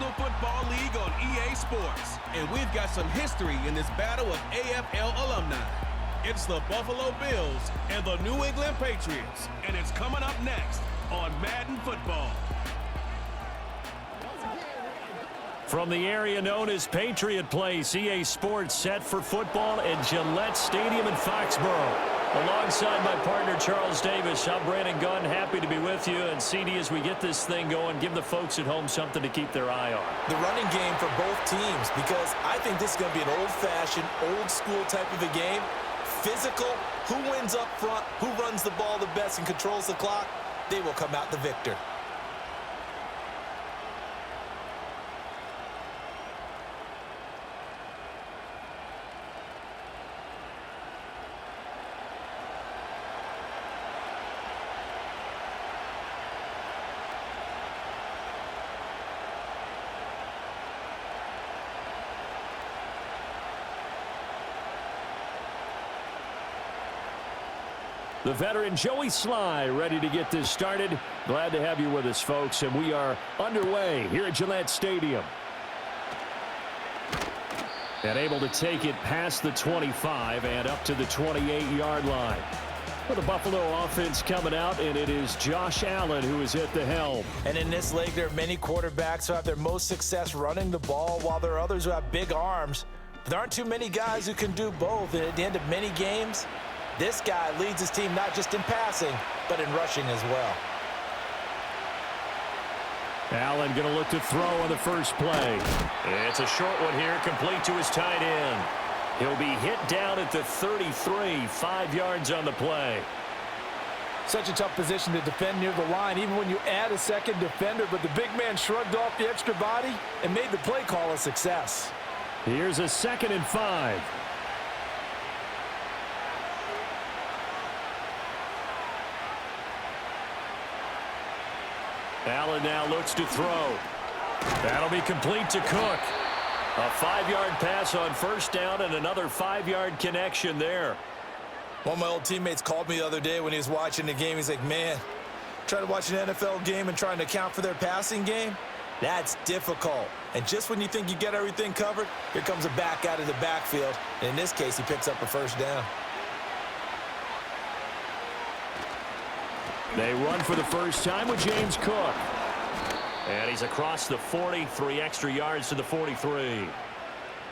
National Football League on EA Sports. And we've got some history in this battle of AFL alumni. It's the Buffalo Bills and the New England Patriots. And it's coming up next on Madden Football. From the area known as Patriot Place, EA Sports set for football at Gillette Stadium in Foxborough. Alongside my partner, Charles Davis, I'm Brandon Gunn, happy to be with you. And CD, as we get this thing going, give the folks at home something to keep their eye on. The running game for both teams, because I think this is going to be an old-fashioned, old-school type of a game. Physical, who wins up front, who runs the ball the best and controls the clock, they will come out the victor. The veteran Joey Sly ready to get this started. Glad to have you with us, folks, and we are underway here at Gillette Stadium. And able to take it past the 25 and up to the 28-yard line. For the Buffalo offense coming out, and it is Josh Allen who is at the helm. And in this league, there are many quarterbacks who have their most success running the ball, while there are others who have big arms. But there aren't too many guys who can do both, and at the end of many games, this guy leads his team not just in passing, but in rushing as well. Allen going to look to throw on the first play. It's a short one here, complete to his tight end. He'll be hit down at the 33, 5 yards on the play. Such a tough position to defend near the line, even when you add a second defender, but the big man shrugged off the extra body and made the play call a success. Here's a 2nd and 5. Allen now looks to throw. That'll be complete to Cook. A 5-yard pass on first down and another 5-yard connection there. One of my old teammates called me the other day when he was watching the game. He's like, man, trying to watch an NFL game and trying to account for their passing game, that's difficult. And just when you think you get everything covered, here comes a back out of the backfield. And in this case, he picks up a first down. They run for the first time with James Cook. And he's across the 40, 3 extra yards to the 43.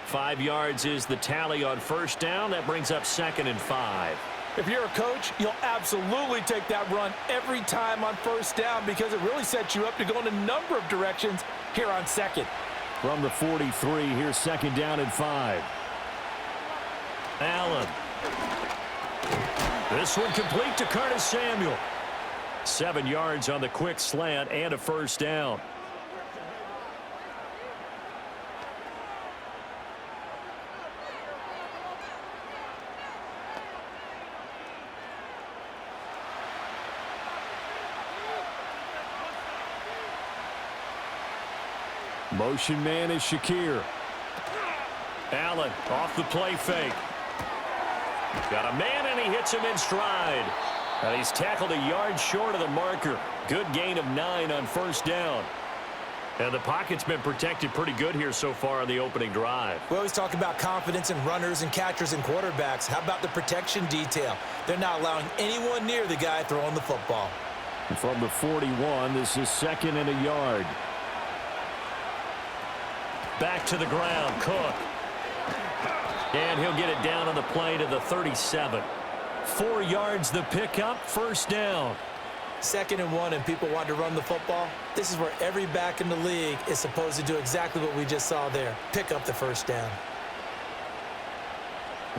5 yards is the tally on first down. That brings up 2nd and 5. If you're a coach, you'll absolutely take that run every time on first down because it really sets you up to go in a number of directions here on second. From the 43, here's 2nd down and 5. Allen. This one complete to Curtis Samuel. 7 yards on the quick slant and a first down. Motion man is Shakir. Allen off the play fake. Got a man and he hits him in stride. And he's tackled a yard short of the marker. Good gain of 9 on first down. And the pocket's been protected pretty good here so far on the opening drive. We always talk about confidence in runners and catchers and quarterbacks. How about the protection detail? They're not allowing anyone near the guy throwing the football. From the 41, this is 2nd and a yard. Back to the ground, Cook. And he'll get it down on the play to the 37. 4 yards the pickup, first down. 2nd and 1 and people want to run the football. This is where every back in the league is supposed to do exactly what we just saw there. Pick up the first down.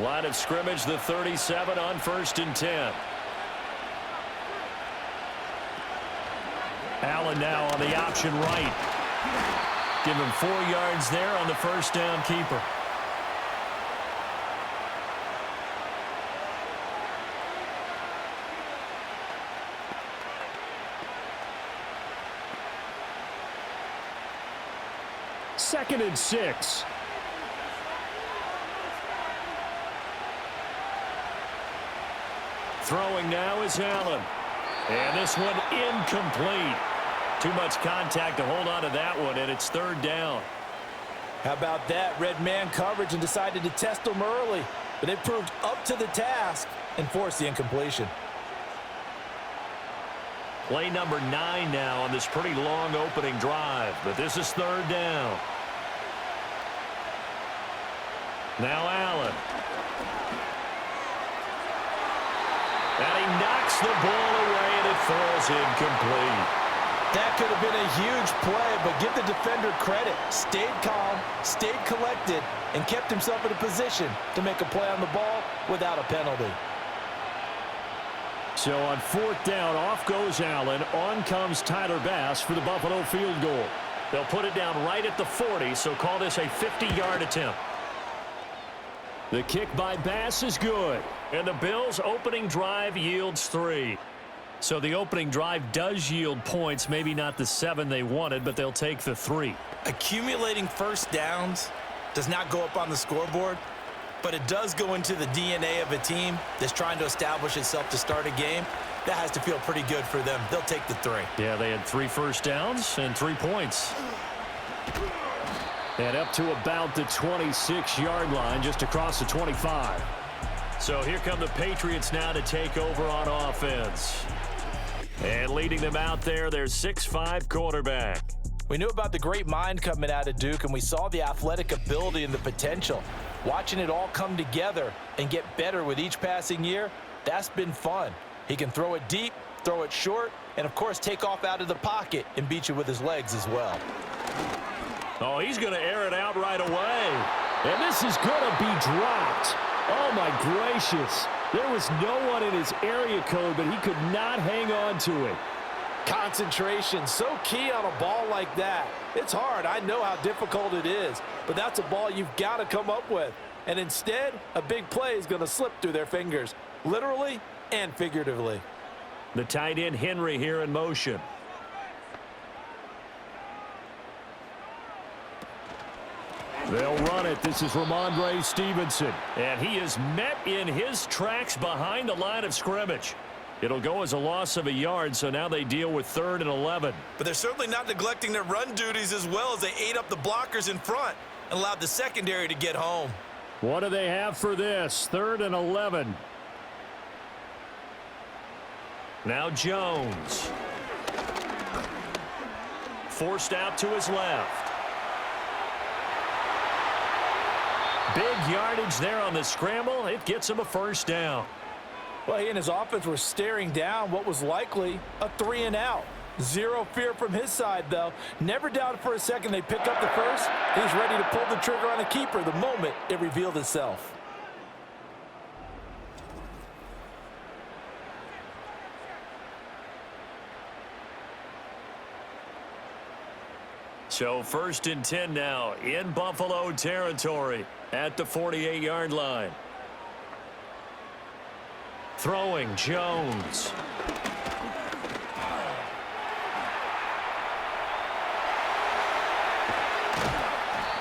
Line of scrimmage, the 37 on 1st and 10. Allen now on the option right. Give him 4 yards there on the first down keeper. Second and 6. Throwing now is Allen. And this one incomplete. Too much contact to hold on to that one, and it's third down. How about that? Red man coverage and decided to test them early. But they proved up to the task and forced the incompletion. Play number 9 now on this pretty long opening drive. But this is third down. Now Allen. And he knocks the ball away, and it falls incomplete. That could have been a huge play, but give the defender credit. Stayed calm, stayed collected, and kept himself in a position to make a play on the ball without a penalty. So on fourth down, off goes Allen. On comes Tyler Bass for the Buffalo field goal. They'll put it down right at the 40, so call this a 50-yard attempt. The kick by Bass is good, and the Bills' opening drive yields 3. So the opening drive does yield points, maybe not the 7 they wanted, but they'll take the 3. Accumulating first downs does not go up on the scoreboard, but it does go into the DNA of a team that's trying to establish itself to start a game. That has to feel pretty good for them. They'll take the 3. Yeah, they had 3 first downs and 3 points. And up to about the 26-yard line, just across the 25. So here come the Patriots now to take over on offense. And leading them out there, their 6'5" quarterback. We knew about the great mind coming out of Duke, and we saw the athletic ability and the potential. Watching it all come together and get better with each passing year, that's been fun. He can throw it deep, throw it short, and, of course, take off out of the pocket and beat you with his legs as well. Oh, he's going to air it out right away. And this is going to be dropped. Oh, my gracious. There was no one in his area code, but he could not hang on to it. Concentration, so key on a ball like that. It's hard. I know how difficult it is, but that's a ball you've got to come up with. And instead, a big play is going to slip through their fingers, literally and figuratively. The tight end Henry here in motion. They'll run it. This is Ramondre Stevenson. And he is met in his tracks behind the line of scrimmage. It'll go as a loss of a yard, so now they deal with 3rd and 11. But they're certainly not neglecting their run duties as well as they ate up the blockers in front and allowed the secondary to get home. What do they have for this? 3rd and 11. Now Jones. Forced out to his left. Big yardage there on the scramble. It gets him a first down. Well, he and his offense were staring down what was likely a 3-and-out. Zero fear from his side, though. Never doubted for a second they pick up the first. He's ready to pull the trigger on a keeper the moment it revealed itself. So 1st and 10 now in Buffalo territory at the 48-yard line. Throwing Jones.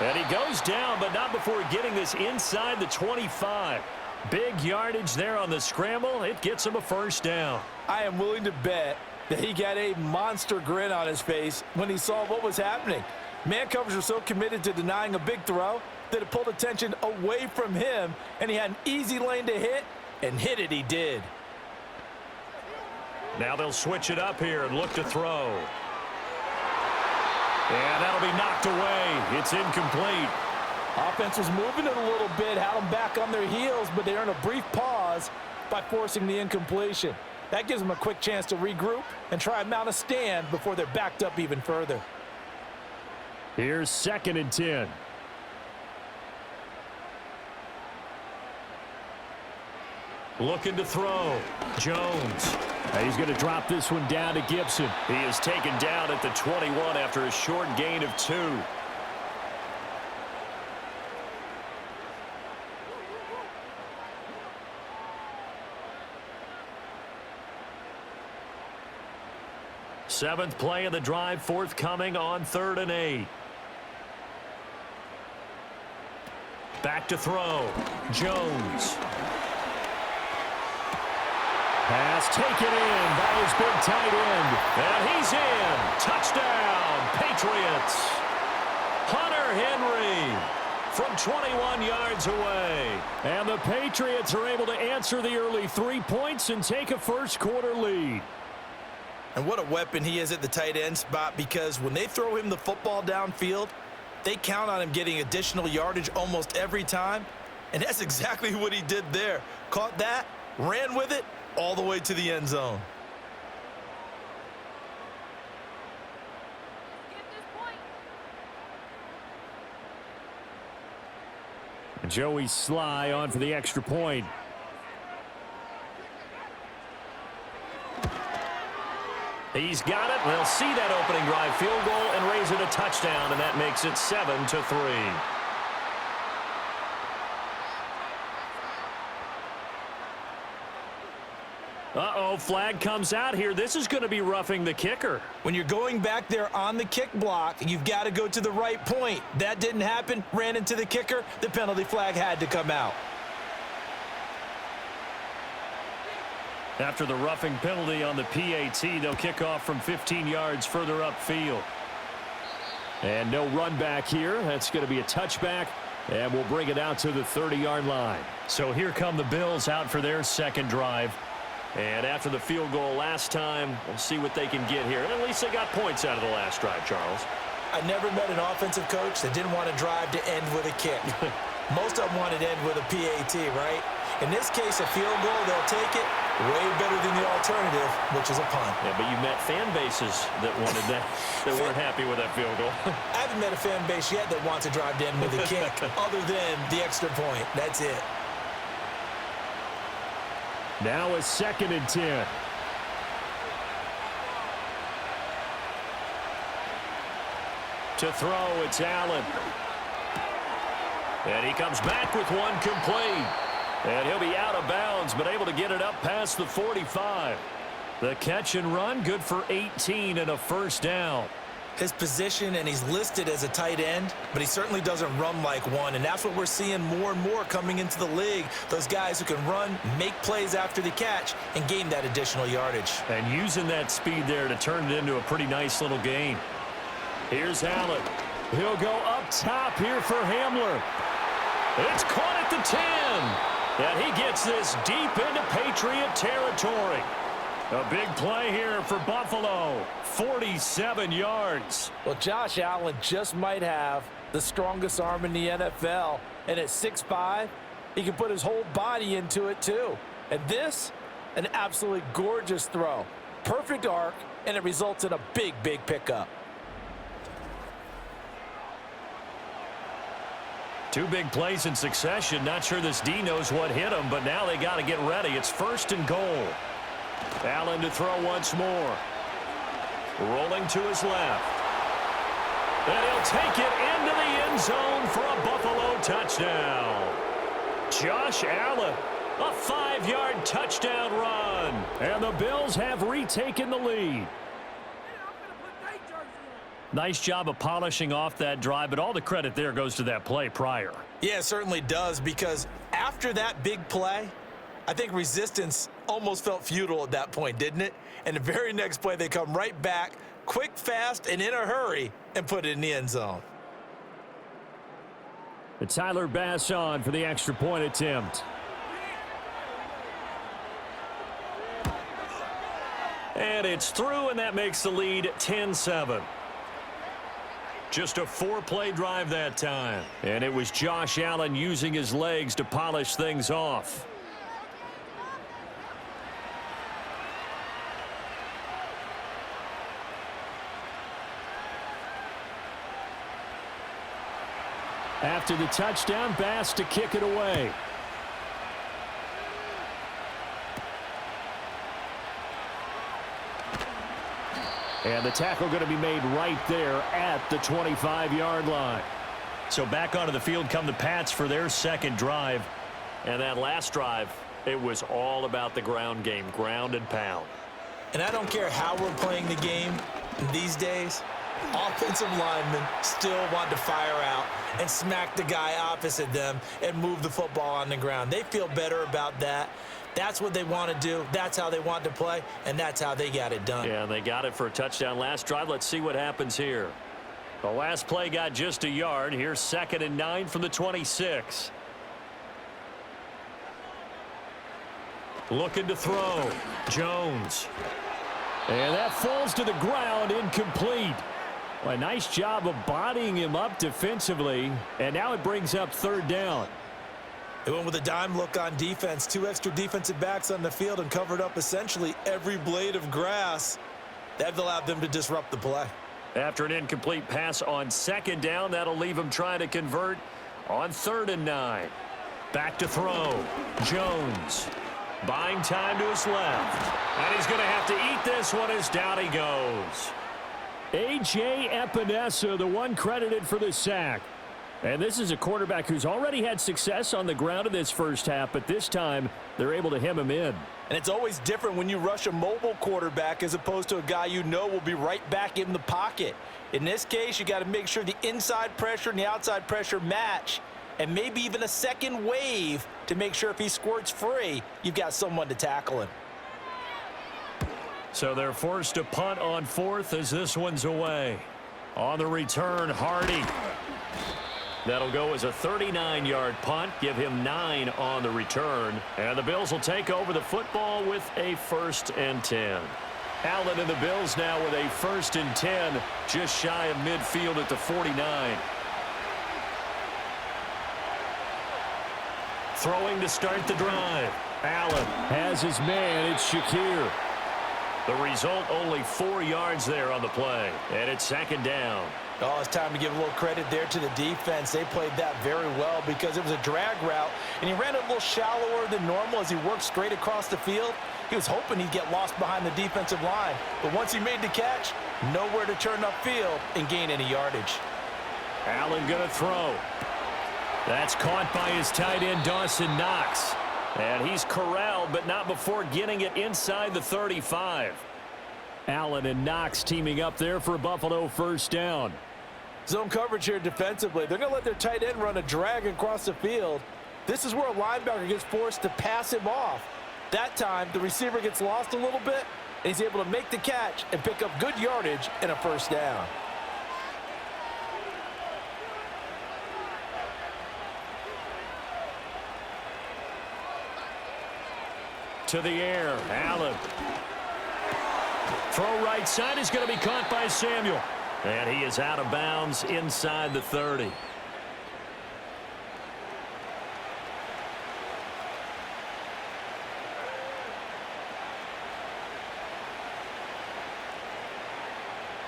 And he goes down, but not before getting this inside the 25. Big yardage there on the scramble. It gets him a first down. I am willing to bet that he got a monster grin on his face when he saw what was happening. Man coverage was so committed to denying a big throw that it pulled attention away from him, and he had an easy lane to hit, and hit it he did. Now they'll switch it up here and look to throw. And that'll be knocked away. It's incomplete. Offense was moving it a little bit, had them back on their heels, but they earned a brief pause by forcing the incompletion. That gives them a quick chance to regroup and try and mount a stand before they're backed up even further. Here's 2nd and 10. Looking to throw. Jones. He's going to drop this one down to Gibson. He is taken down at the 21 after a short gain of 2. Seventh play of the drive forthcoming on 3rd and 8. Back to throw. Jones. Pass taken in by his big tight end. And he's in. Touchdown, Patriots. Hunter Henry from 21 yards away. And the Patriots are able to answer the early 3 points and take a first-quarter lead. And what a weapon he is at the tight end spot, because when they throw him the football downfield, they count on him getting additional yardage almost every time. And that's exactly what he did there. Caught that, ran with it, all the way to the end zone. Joey Sly on for the extra point. He's got it. They'll see that opening drive field goal and raise it a touchdown, and that makes it 7-3. Uh-oh, flag comes out here. This is going to be roughing the kicker. When you're going back there on the kick block, you've got to go to the right point. That didn't happen. Ran into the kicker. The penalty flag had to come out. After the roughing penalty on the PAT, they'll kick off from 15 yards further upfield. And no run back here. That's going to be a touchback, and we'll bring it out to the 30-yard line. So here come the Bills out for their second drive. And after the field goal last time, we'll see what they can get here. And at least they got points out of the last drive, Charles. I never met an offensive coach that didn't want to drive to end with a kick. Most of them wanted to end with a PAT, right? In this case, a field goal, they'll take it. Way better than the alternative, which is a punt. Yeah, but you met fan bases that wanted that, that weren't happy with that field goal. I haven't met a fan base yet that wants to drive to end with a kick, other than the extra point. That's it. Now a 2nd and 10. To throw, it's Allen. And he comes back with one complete. And he'll be out of bounds, but able to get it up past the 45. The catch and run, good for 18 and a first down. His position, and he's listed as a tight end, but he certainly doesn't run like one, and that's what we're seeing more and more coming into the league. Those guys who can run, make plays after the catch, and gain that additional yardage. And using that speed there to turn it into a pretty nice little gain. Here's Allen. He'll go up top here for Hamler. It's caught at the 10. And he gets this deep into Patriot territory. A big play here for Buffalo. 47 yards. Well, Josh Allen just might have the strongest arm in the NFL. And at 6'5", he can put his whole body into it too. And this, an absolutely gorgeous throw. Perfect arc, and it results in a big, big pickup. Two big plays in succession. Not sure this D knows what hit him, but now they got to get ready. It's 1st and goal. Allen to throw once more. Rolling to his left. And he'll take it into the end zone for a Buffalo touchdown. Josh Allen, a 5-yard touchdown run. And the Bills have retaken the lead. Nice job of polishing off that drive, but all the credit there goes to that play prior. Yeah, it certainly does, because after that big play, I think resistance almost felt futile at that point, didn't it? And the very next play, they come right back, quick, fast, and in a hurry, and put it in the end zone. And Tyler Bass on for the extra point attempt. And it's through, and that makes the lead 10-7. Just a 4-play drive that time. And it was Josh Allen using his legs to polish things off. After the touchdown, Bass to kick it away. And the tackle going to be made right there at the 25-yard line. So back onto the field come the Pats for their second drive. And that last drive, it was all about the ground game, ground and pound. And I don't care how we're playing the game these days, Offensive linemen still want to fire out and smack the guy opposite them and move the football on the ground. They feel better about that. That's what they want to do. That's how they want to play, and that's how they got it done. Yeah, they got it for a touchdown last drive. Let's see what happens here. The last play got just a yard. Here's 2nd and 9 from the 26. Looking to throw. Jones. And that falls to the ground, incomplete. Well, a nice job of bodying him up defensively, and now it brings up 3rd down. They went with a dime look on defense. 2 extra defensive backs on the field and covered up essentially every blade of grass. That allowed them to disrupt the play. After an incomplete pass on 2nd down, that'll leave him trying to convert on 3rd and 9. Back to throw. Jones. Buying time to his left. And he's going to have to eat this one as down he goes. A.J. Epinesa, the one credited for the sack. And this is a quarterback who's already had success on the ground in this first half, but this time they're able to hem him in. And it's always different when you rush a mobile quarterback as opposed to a guy you know will be right back in the pocket. In this case, you got to make sure the inside pressure and the outside pressure match, and maybe even a second wave to make sure if he squirts free, you've got someone to tackle him. So they're forced to punt on 4th as this one's away. On the return, Hardy. That'll go as a 39-yard punt, give him 9 on the return. And the Bills will take over the football with a 1st and 10. Allen and the Bills now with a 1st and 10, just shy of midfield at the 49. Throwing to start the drive. Allen has his man. It's Shakir. The result, only 4 yards there on the play. And it's 2nd down. Oh, it's time to give a little credit there to the defense. They played that very well because it was a drag route, and he ran it a little shallower than normal as he worked straight across the field. He was hoping he'd get lost behind the defensive line, but once he made the catch, nowhere to turn upfield and gain any yardage. Allen going to throw. That's caught by his tight end, Dawson Knox. And he's corralled, but not before getting it inside the 35. Allen and Knox teaming up there for a Buffalo 1st down. Zone coverage here defensively. They're going to let their tight end run a drag across the field. This is where a linebacker gets forced to pass him off. That time, the receiver gets lost a little bit, and he's able to make the catch and pick up good yardage and a 1st down. To the air, Allen. Throw right side is going to be caught by Samuel. And he is out of bounds inside the 30.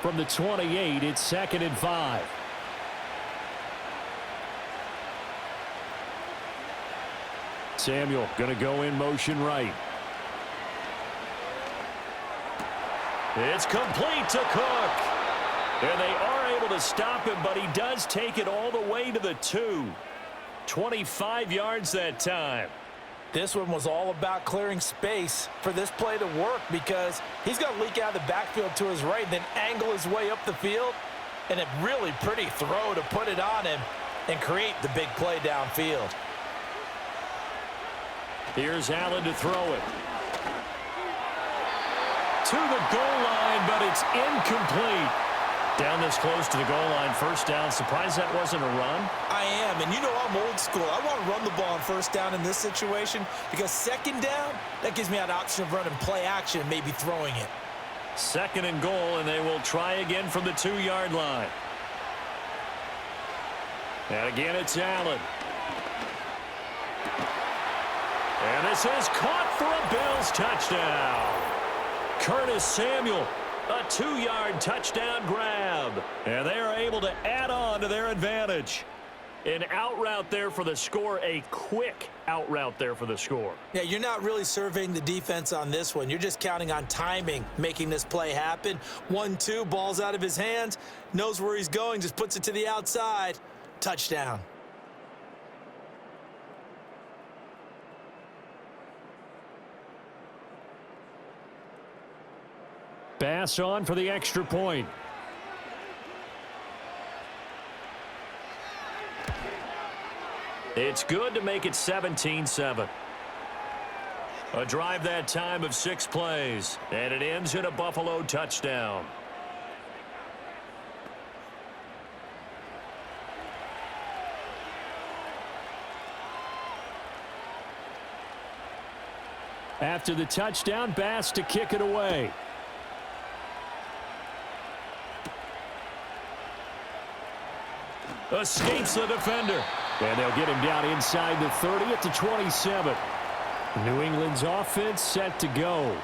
From the 28, it's 2nd and 5. Samuel going to go in motion right. It's complete to Cook. And they are able to stop him, but he does take it all the way to the 2. 25 yards that time. This one was all about clearing space for this play to work because he's going to leak out of the backfield to his right, then angle his way up the field, and a really pretty throw to put it on him and create the big play downfield. Here's Allen to throw it. To the goal line, but it's incomplete. Down this close to the goal line, 1st down. Surprised that wasn't a run? I am, and you know I'm old school. I want to run the ball on 1st down in this situation because 2nd down, that gives me an option of running play action, maybe throwing it. 2nd and goal, and they will try again from the 2-yard line. And again, it's Allen. And this is caught for a Bills touchdown. Curtis Samuel, a 2-yard touchdown grab. And they are able to add on to their advantage. An out route there for the score, a quick out route there for the score. Yeah, you're not really surveying the defense on this one. You're just counting on timing, making this play happen. 1-2, ball's out of his hands, knows where he's going, just puts it to the outside. Touchdown. Bass on for the extra point. It's good to make it 17-7. A drive that time of 6 plays, and it ends in a Buffalo touchdown. After the touchdown, Bass to kick it away. Escapes the defender. And they'll get him down inside the 30 at the 27. New England's offense set to go.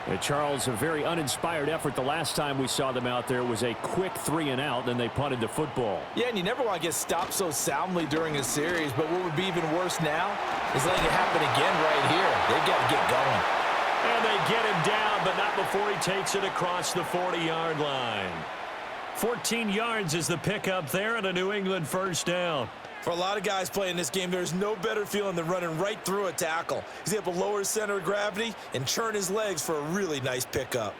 And Charles, a very uninspired effort the last time we saw them out there. It was a quick 3-and-out, then they punted the football. Yeah, and you never want to get stopped so soundly during a series, but what would be even worse now is letting it happen again right here. They've got to get going. And they get him down, but not before he takes it across the 40-yard line. 14 yards is the pickup there and a New England first down. For a lot of guys playing this game, there's no better feeling than running right through a tackle. He's able to lower his center of gravity and churn his legs for a really nice pickup.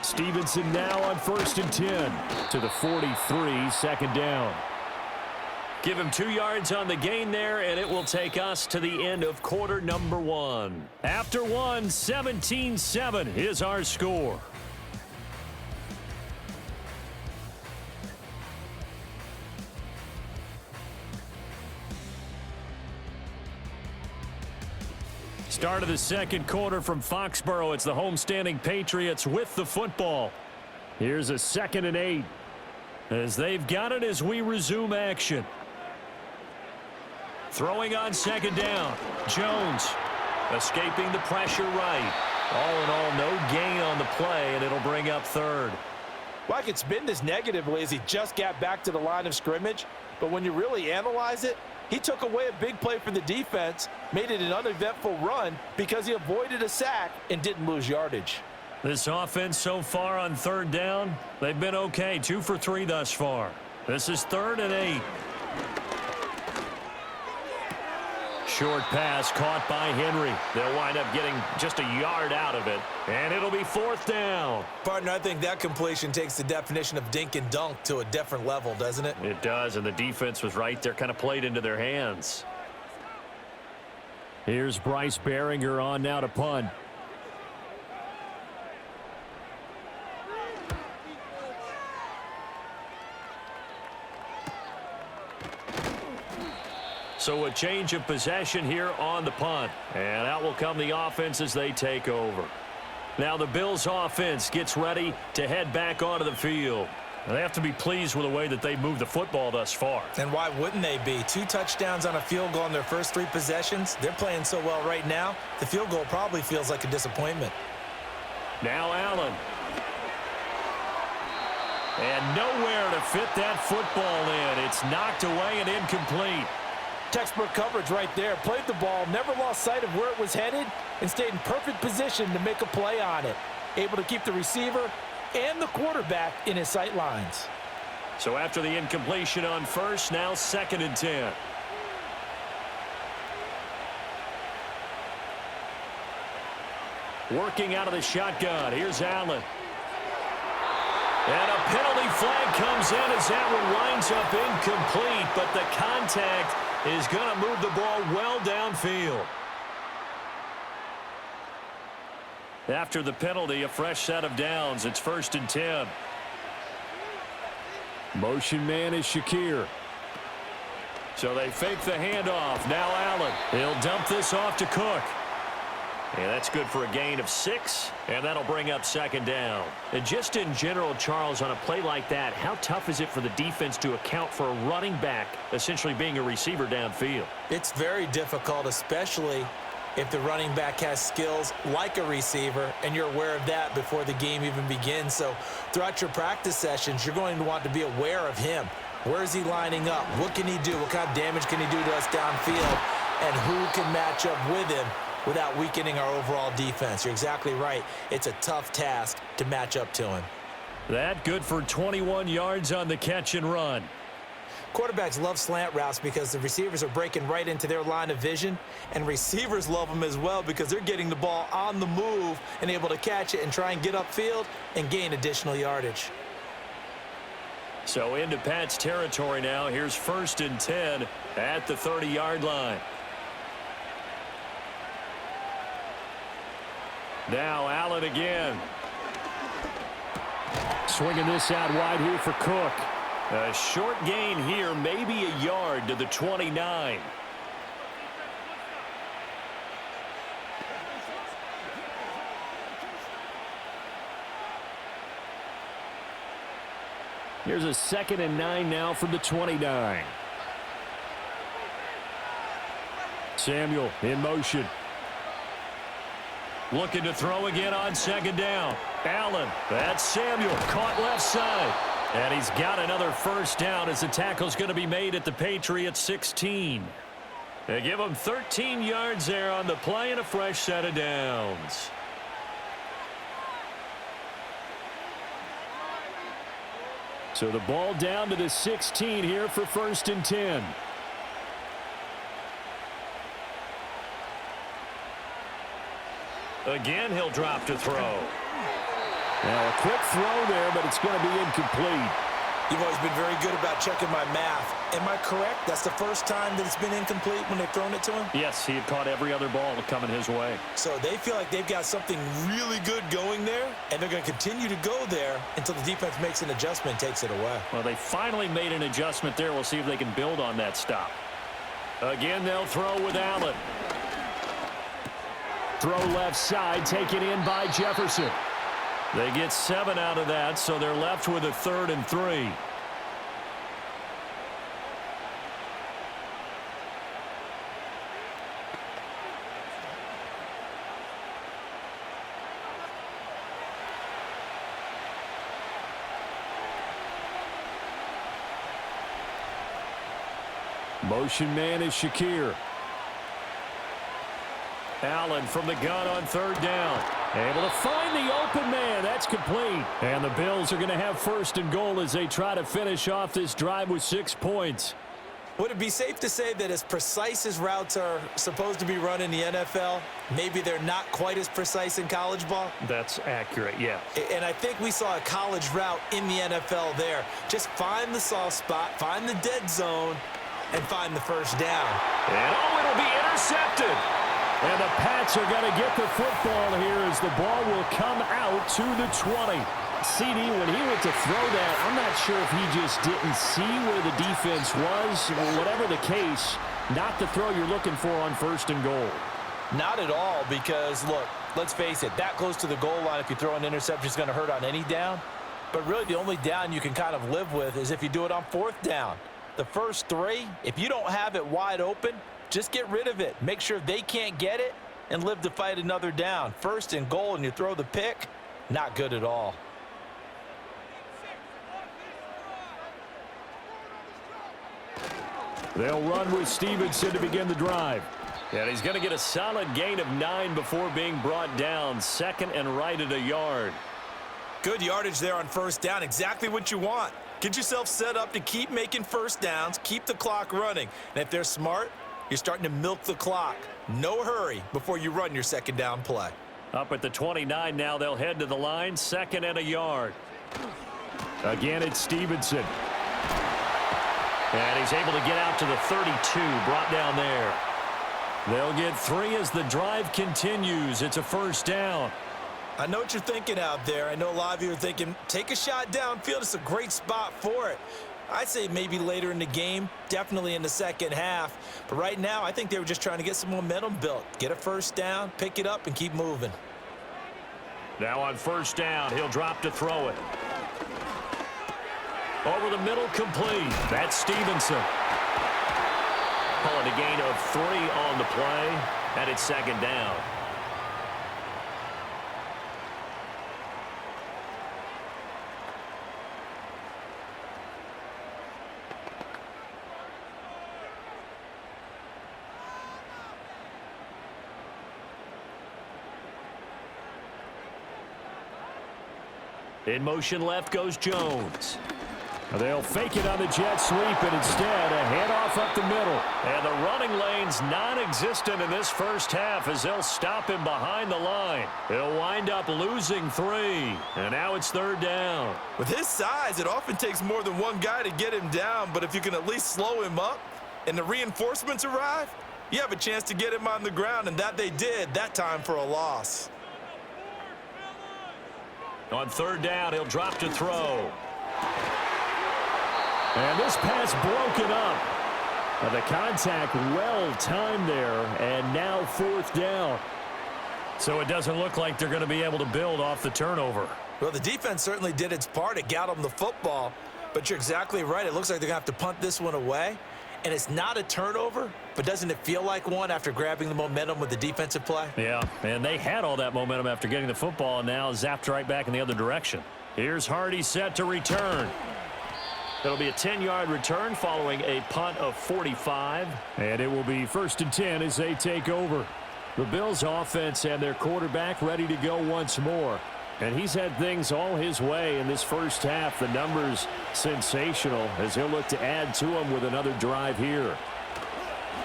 Stevenson now on 1st and 10 to the 43, second down. Give him 2 yards on the gain there, and it will take us to the end of quarter number 1. After 1, 17-7 is our score. Start of the second quarter from Foxborough. It's the homestanding Patriots with the football. Here's a 2nd and 8 as they've got it as we resume action. Throwing on 2nd down. Jones escaping the pressure right. All in all, no gain on the play, and it'll bring up 3rd. Well, I could spin this negatively as he just got back to the line of scrimmage, but when you really analyze it, he took away a big play for the defense, made it an uneventful run because he avoided a sack and didn't lose yardage. This offense so far on 3rd down, they've been okay. 2 for 3 thus far. This is 3rd and 8. Short pass caught by Henry. They'll wind up getting just a yard out of it, and it'll be 4th down. Partner, I think that completion takes the definition of dink and dunk to a different level, doesn't it? It does, and the defense was right there, kind of played into their hands. Here's Bryce Behringer on now to punt. So a change of possession here on the punt. And out will come the offense as they take over. Now the Bills offense gets ready to head back onto the field. They have to be pleased with the way that they moved the football thus far. And why wouldn't they be? 2 touchdowns on a field goal in their first 3 possessions. They're playing so well right now, the field goal probably feels like a disappointment. Now Allen. And nowhere to fit that football in. It's knocked away and incomplete. Textbook coverage right there. Played the ball, never lost sight of where it was headed, and stayed in perfect position to make a play on it. Able to keep the receiver and the quarterback in his sight lines. So after the incompletion on 1st, now 2nd and 10. Working out of the shotgun. Here's Allen. And a penalty flag comes in as that one winds up incomplete, but the contact is going to move the ball well downfield. After the penalty, a fresh set of downs. It's 1st and 10. Motion man is Shakir. So they fake the handoff. Now Allen. He'll dump this off to Cook. And that's good for a gain of 6, and that'll bring up 2nd down. And just in general, Charles, on a play like that, how tough is it for the defense to account for a running back essentially being a receiver downfield? It's very difficult, especially if the running back has skills like a receiver, and you're aware of that before the game even begins. So throughout your practice sessions, you're going to want to be aware of him. Where is he lining up? What can he do? What kind of damage can he do to us downfield? And who can match up with him without weakening our overall defense? You're exactly right. It's a tough task to match up to him. That good for 21 yards on the catch and run. Quarterbacks love slant routes because the receivers are breaking right into their line of vision, and receivers love them as well because they're getting the ball on the move and able to catch it and try and get upfield and gain additional yardage. So into Pat's territory now. Here's 1st and 10 at the 30-yard line. Now Allen again. Swinging this out wide here for Cook. A short gain here, maybe a yard to the 29. Here's a 2nd and 9 now from the 29. Samuel in motion. Looking to throw again on 2nd down. Allen, that's Samuel, caught left side. And he's got another 1st down as the tackle's going to be made at the Patriots 16. They give him 13 yards there on the play and a fresh set of downs. So the ball down to the 16 here for 1st and 10. Again, he'll drop to throw. Now a quick throw there, but it's going to be incomplete. You've always been very good about checking my math. Am I correct? That's the first time that it's been incomplete when they've thrown it to him? Yes, he had caught every other ball coming his way. So they feel like they've got something really good going there, and they're going to continue to go there until the defense makes an adjustment and takes it away. Well, they finally made an adjustment there. We'll see if they can build on that stop. Again, they'll throw with Allen. Throw left side, taken in by Jefferson. They get 7 out of that, so they're left with a 3rd and 3. Motion man is Shakir. Allen from the gun on 3rd down. Able to find the open man. That's complete. And the Bills are going to have 1st and goal as they try to finish off this drive with 6 points. Would it be safe to say that as precise as routes are supposed to be run in the NFL, maybe they're not quite as precise in college ball? That's accurate, yeah. And I think we saw a college route in the NFL there. Just find the soft spot, find the dead zone, and find the 1st down. And it'll be intercepted. And the Pats are going to get the football here as the ball will come out to the 20. CD, when he went to throw that, I'm not sure if he just didn't see where the defense was. Whatever the case, not the throw you're looking for on 1st and goal. Not at all, because, look, let's face it, that close to the goal line, if you throw an interception, is going to hurt on any down. But really, the only down you can kind of live with is if you do it on 4th down. The first 3, if you don't have it wide open, just get rid of it. Make sure they can't get it and live to fight another down. 1st and goal and you throw the pick, not good at all. They'll run with Stevenson to begin the drive. And he's going to get a solid gain of 9 before being brought down. 2nd and right at a yard. Good yardage there on 1st down. Exactly what you want. Get yourself set up to keep making 1st downs, keep the clock running. And if they're smart, you're starting to milk the clock. No hurry before you run your 2nd down play. Up at the 29 now, they'll head to the line. 2nd and a yard. Again, it's Stevenson. And he's able to get out to the 32, brought down there. They'll get 3 as the drive continues. It's a 1st down. I know what you're thinking out there. I know a lot of you are thinking, take a shot downfield. It's a great spot for it. I'd say maybe later in the game, definitely in the 2nd half. But right now, I think they were just trying to get some momentum built. Get a 1st down, pick it up, and keep moving. Now on 1st down, he'll drop to throw it. Over the middle, complete. That's Stevenson. Calling a gain of 3 on the play, and it's 2nd down. In motion left goes Jones. They'll fake it on the jet sweep, and instead a handoff up the middle. And the running lane's non-existent in this first half as they'll stop him behind the line. He'll wind up losing 3. And now it's 3rd down. With his size, it often takes more than one guy to get him down, but if you can at least slow him up and the reinforcements arrive, you have a chance to get him on the ground, and that they did that time for a loss. On 3rd down, he'll drop to throw. And this pass broken up. The contact well timed there, and now 4th down. So it doesn't look like they're going to be able to build off the turnover. Well, the defense certainly did its part. It got them the football, but you're exactly right. It looks like they're going to have to punt this one away, and it's not a turnover, but doesn't it feel like one after grabbing the momentum with the defensive play? Yeah, and they had all that momentum after getting the football, and now zapped right back in the other direction. Here's Hardy set to return. It'll be a 10-yard return following a punt of 45. And it will be 1st and 10 as they take over. The Bills offense and their quarterback ready to go once more. And he's had things all his way in this first half. The numbers sensational as he'll look to add to them with another drive here.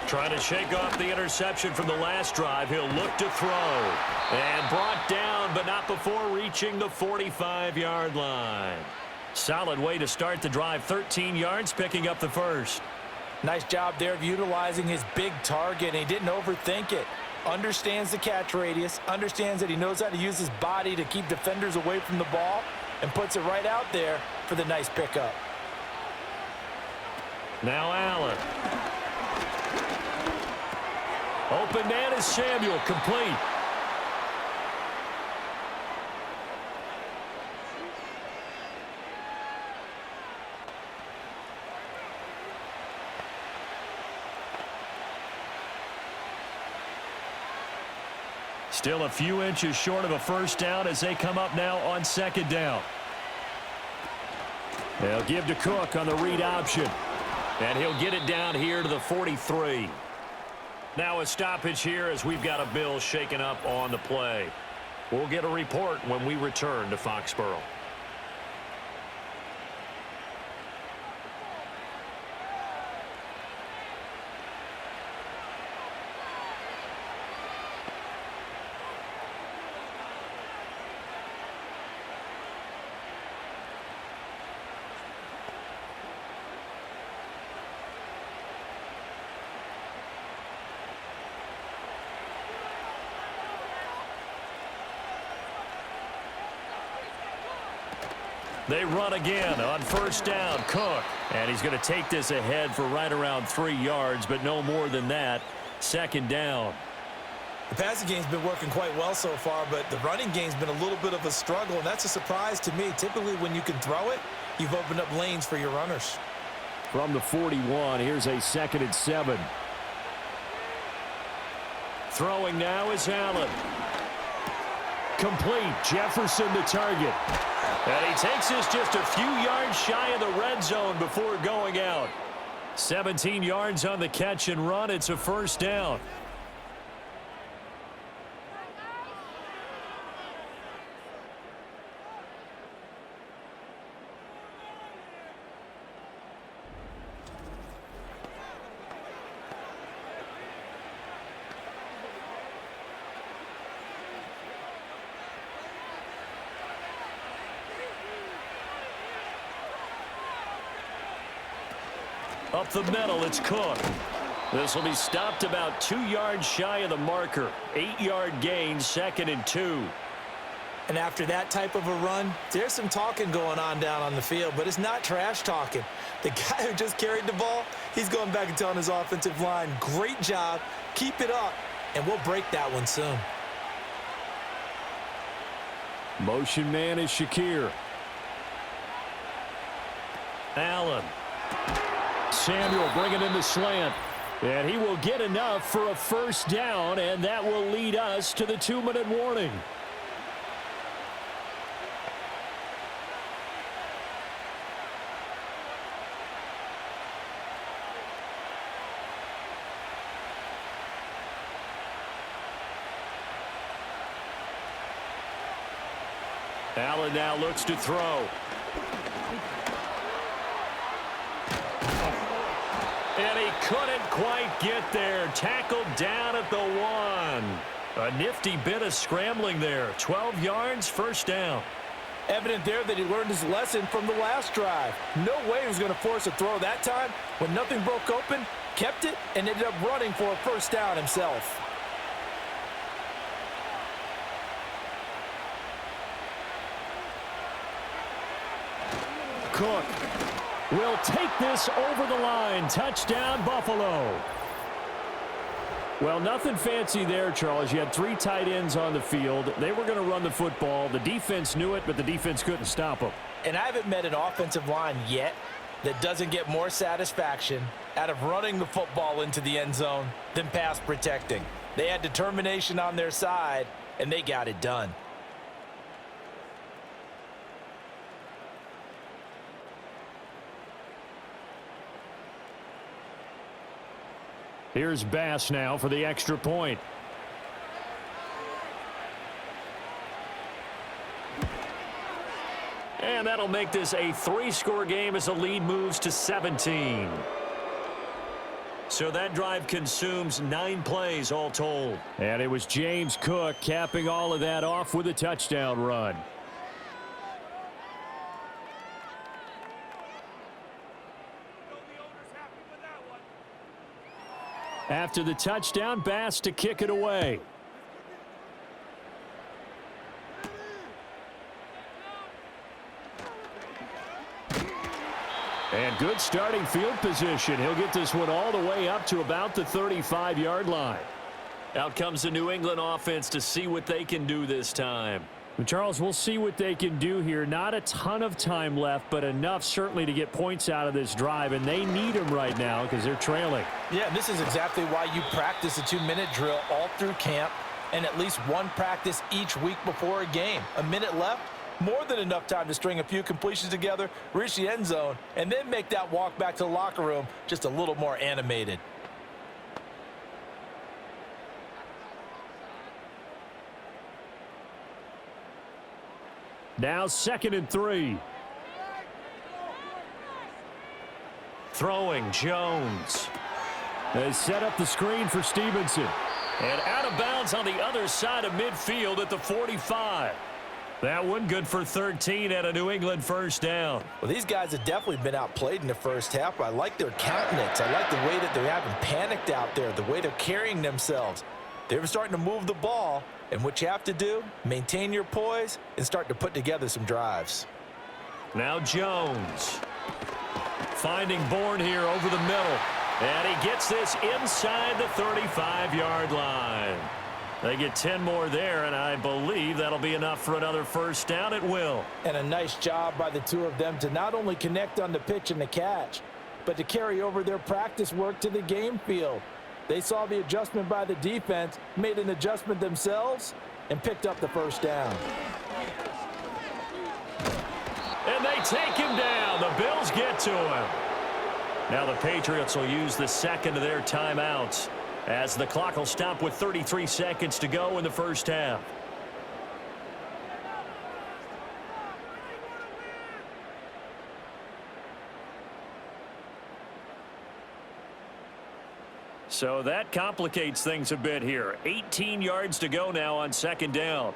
Trying to shake off the interception from the last drive. He'll look to throw. And brought down, but not before reaching the 45-yard line. Solid way to start the drive. 13 yards, picking up the first. Nice job there of utilizing his big target, and he didn't overthink it. Understands the catch radius, understands that he knows how to use his body to keep defenders away from the ball, and puts it right out there for the nice pickup. Now Allen. Open man is Samuel, complete. Still a few inches short of a first down as they come up now on 2nd down. They'll give to Cook on the read option. And he'll get it down here to the 43. Now a stoppage here as we've got a Bill shaken up on the play. We'll get a report when we return to Foxborough. They run again on 1st down. Cook. And he's going to take this ahead for right around 3 yards, but no more than that. 2nd down. The passing game's been working quite well so far, but the running game's been a little bit of a struggle, and that's a surprise to me. Typically, when you can throw it, you've opened up lanes for your runners. From the 41, here's a 2nd and 7. Throwing now is Allen. Complete. Jefferson the target. And he takes this just a few yards shy of the red zone before going out. 17 yards on the catch and run. It's a 1st down. Up the middle, it's Cook. This will be stopped about 2 yards shy of the marker. 8-yard gain, 2nd and 2. And after that type of a run, there's some talking going on down on the field, but it's not trash talking. The guy who just carried the ball, he's going back and telling his offensive line, great job, keep it up, and we'll break that one soon. Motion man is Shakir. Allen. Samuel bringing in the slant. And he will get enough for a 1st down, and that will lead us to the 2-minute warning. Allen now looks to throw. couldn't quite get there. Tackled down at the 1. A nifty bit of scrambling there. 12 yards, first down. Evident there that he learned his lesson from the last drive. No way he was going to force a throw that time. When nothing broke open, kept it, and ended up running for a first down himself. Cook will take this over the line. Touchdown, Buffalo. Well, nothing fancy there, Charles. You had 3 tight ends on the field. They were going to run the football. The defense knew it, but the defense couldn't stop them. And I haven't met an offensive line yet that doesn't get more satisfaction out of running the football into the end zone than pass protecting. They had determination on their side, and they got it done. Here's Bass now for the extra point. And that'll make this a 3-score game as the lead moves to 17. So that drive consumes 9 plays all told. And it was James Cook capping all of that off with a touchdown run. After the touchdown, Bass to kick it away. And good starting field position. He'll get this one all the way up to about the 35-yard line. Out comes the New England offense to see what they can do this time. Charles, we'll see what they can do here. Not a ton of time left, but enough certainly to get points out of this drive, and they need them right now because they're trailing. Yeah, this is exactly why you practice a 2-minute drill all through camp and at least one practice each week before a game. A minute left, more than enough time to string a few completions together, reach the end zone, and then make that walk back to the locker room just a little more animated. Now 2nd and 3. Throwing Jones. They set up the screen for Stevenson. And out of bounds on the other side of midfield at the 45. That one good for 13 at a New England first down. Well, these guys have definitely been outplayed in the first half. I like their countenance. I like the way that they haven't panicked out there, the way they're carrying themselves. They're starting to move the ball, and what you have to do, maintain your poise and start to put together some drives. Now Jones. Finding Bourne here over the middle. And he gets this inside the 35-yard line. They get 10 more there, and I believe that'll be enough for another first down at will. And a nice job by the two of them to not only connect on the pitch and the catch, but to carry over their practice work to the game field. They saw the adjustment by the defense, made an adjustment themselves, and picked up the first down. And they take him down. The Bills get to him. Now the Patriots will use the second of their timeouts as the clock will stop with 33 seconds to go in the first half. So that complicates things a bit here. 18 yards to go now on 2nd down.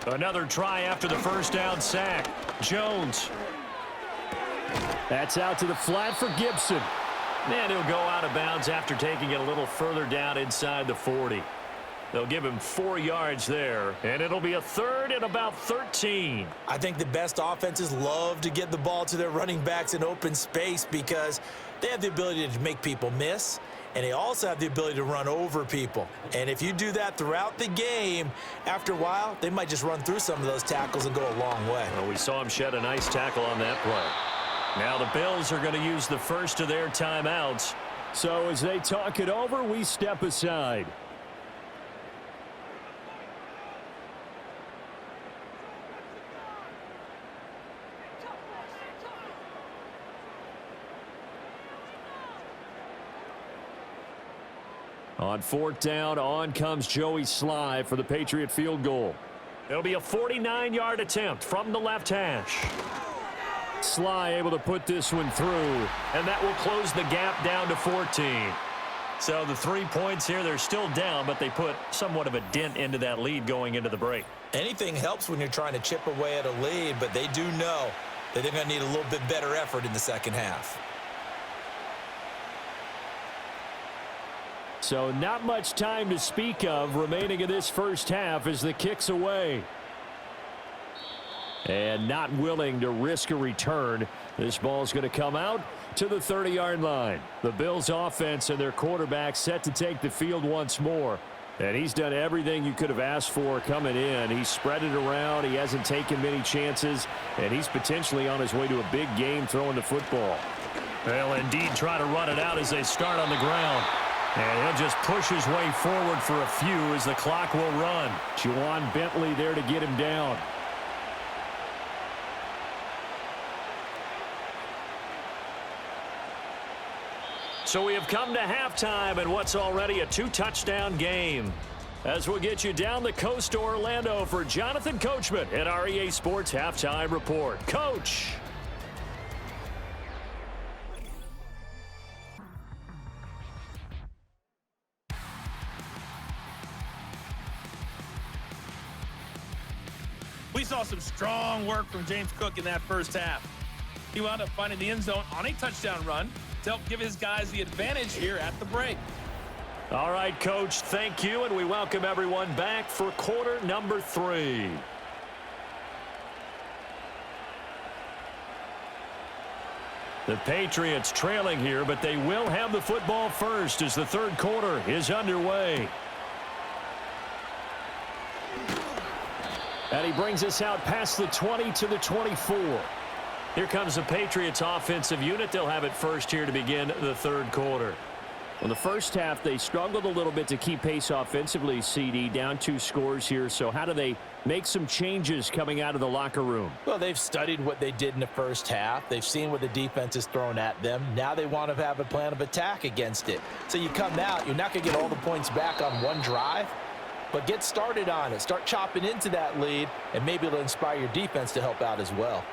Another try after the first down sack. Jones. That's out to the flat for Gibson. And he'll go out of bounds after taking it a little further down inside the 40. They'll give him 4 yards there, and it'll be a 3rd and about 13. I think the best offenses love to get the ball to their running backs in open space because they have the ability to make people miss, and they also have the ability to run over people. And if you do that throughout the game, after a while, they might just run through some of those tackles and go a long way. Well, we saw him shed a nice tackle on that play. Now the Bills are going to use the first of their timeouts. So as they talk it over, we step aside. On 4th down, on comes Joey Sly for the Patriot field goal. It'll be a 49-yard attempt from the left hash. Sly able to put this one through. And that will close the gap down to 14. So the 3 points here, they're still down, but they put somewhat of a dent into that lead going into the break. Anything helps when you're trying to chip away at a lead, but they do know that they're going to need a little bit better effort in the second half. So not much time to speak of remaining in this first half as the kick's away. And not willing to risk a return. This ball's going to come out to the 30-yard line. The Bills offense and their quarterback set to take the field once more. And he's done everything you could have asked for coming in. He's spread it around. He hasn't taken many chances. And he's potentially on his way to a big game throwing the football. They'll indeed try to run it out as they start on the ground. And he'll just push his way forward for a few as the clock will run. Juwan Bentley there to get him down. So we have come to halftime in what's already a 2-touchdown game. As we'll get you down the coast to Orlando for Jonathan Coachman at our EA Sports Halftime Report. Coach. We saw some strong work from James Cook in that first half. He wound up finding the end zone on a touchdown run to help give his guys the advantage here at the break. All right, Coach, thank you, and we welcome everyone back for quarter number 3. The Patriots trailing here, but they will have the football first as the third quarter is underway. And he brings us out past the 20 to the 24. Here comes the Patriots offensive unit. They'll have it first here to begin the third quarter. Well, the first half, they struggled a little bit to keep pace offensively, CD, down 2 scores here. So how do they make some changes coming out of the locker room? Well, they've studied what they did in the first half. They've seen what the defense is throwing at them. Now they want to have a plan of attack against it. So you come out, you're not going to get all the points back on one drive, but get started on it. Start chopping into that lead, and maybe it'll inspire your defense to help out as well.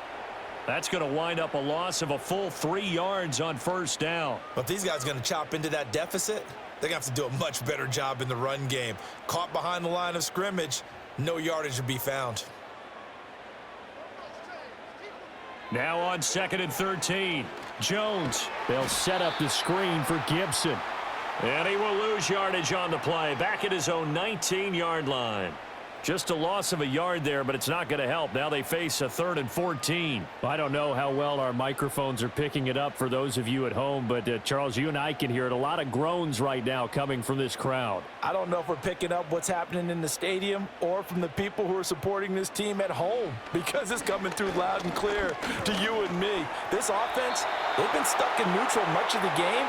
That's going to wind up a loss of a full 3 yards on first down. But if these guys are going to chop into that deficit, they're going to have to do a much better job in the run game. Caught behind the line of scrimmage, no yardage to be found. Now on 2nd and 13. Jones. They'll set up the screen for Gibson. And he will lose yardage on the play. Back at his own 19-yard line. Just a loss of a yard there, but it's not going to help. Now they face a 3rd and 14. I don't know how well our microphones are picking it up for those of you at home, but Charles, you and I can hear it. A lot of groans right now coming from this crowd. I don't know if we're picking up what's happening in the stadium or from the people who are supporting this team at home, because it's coming through loud and clear to you and me. This offense, they've been stuck in neutral much of the game,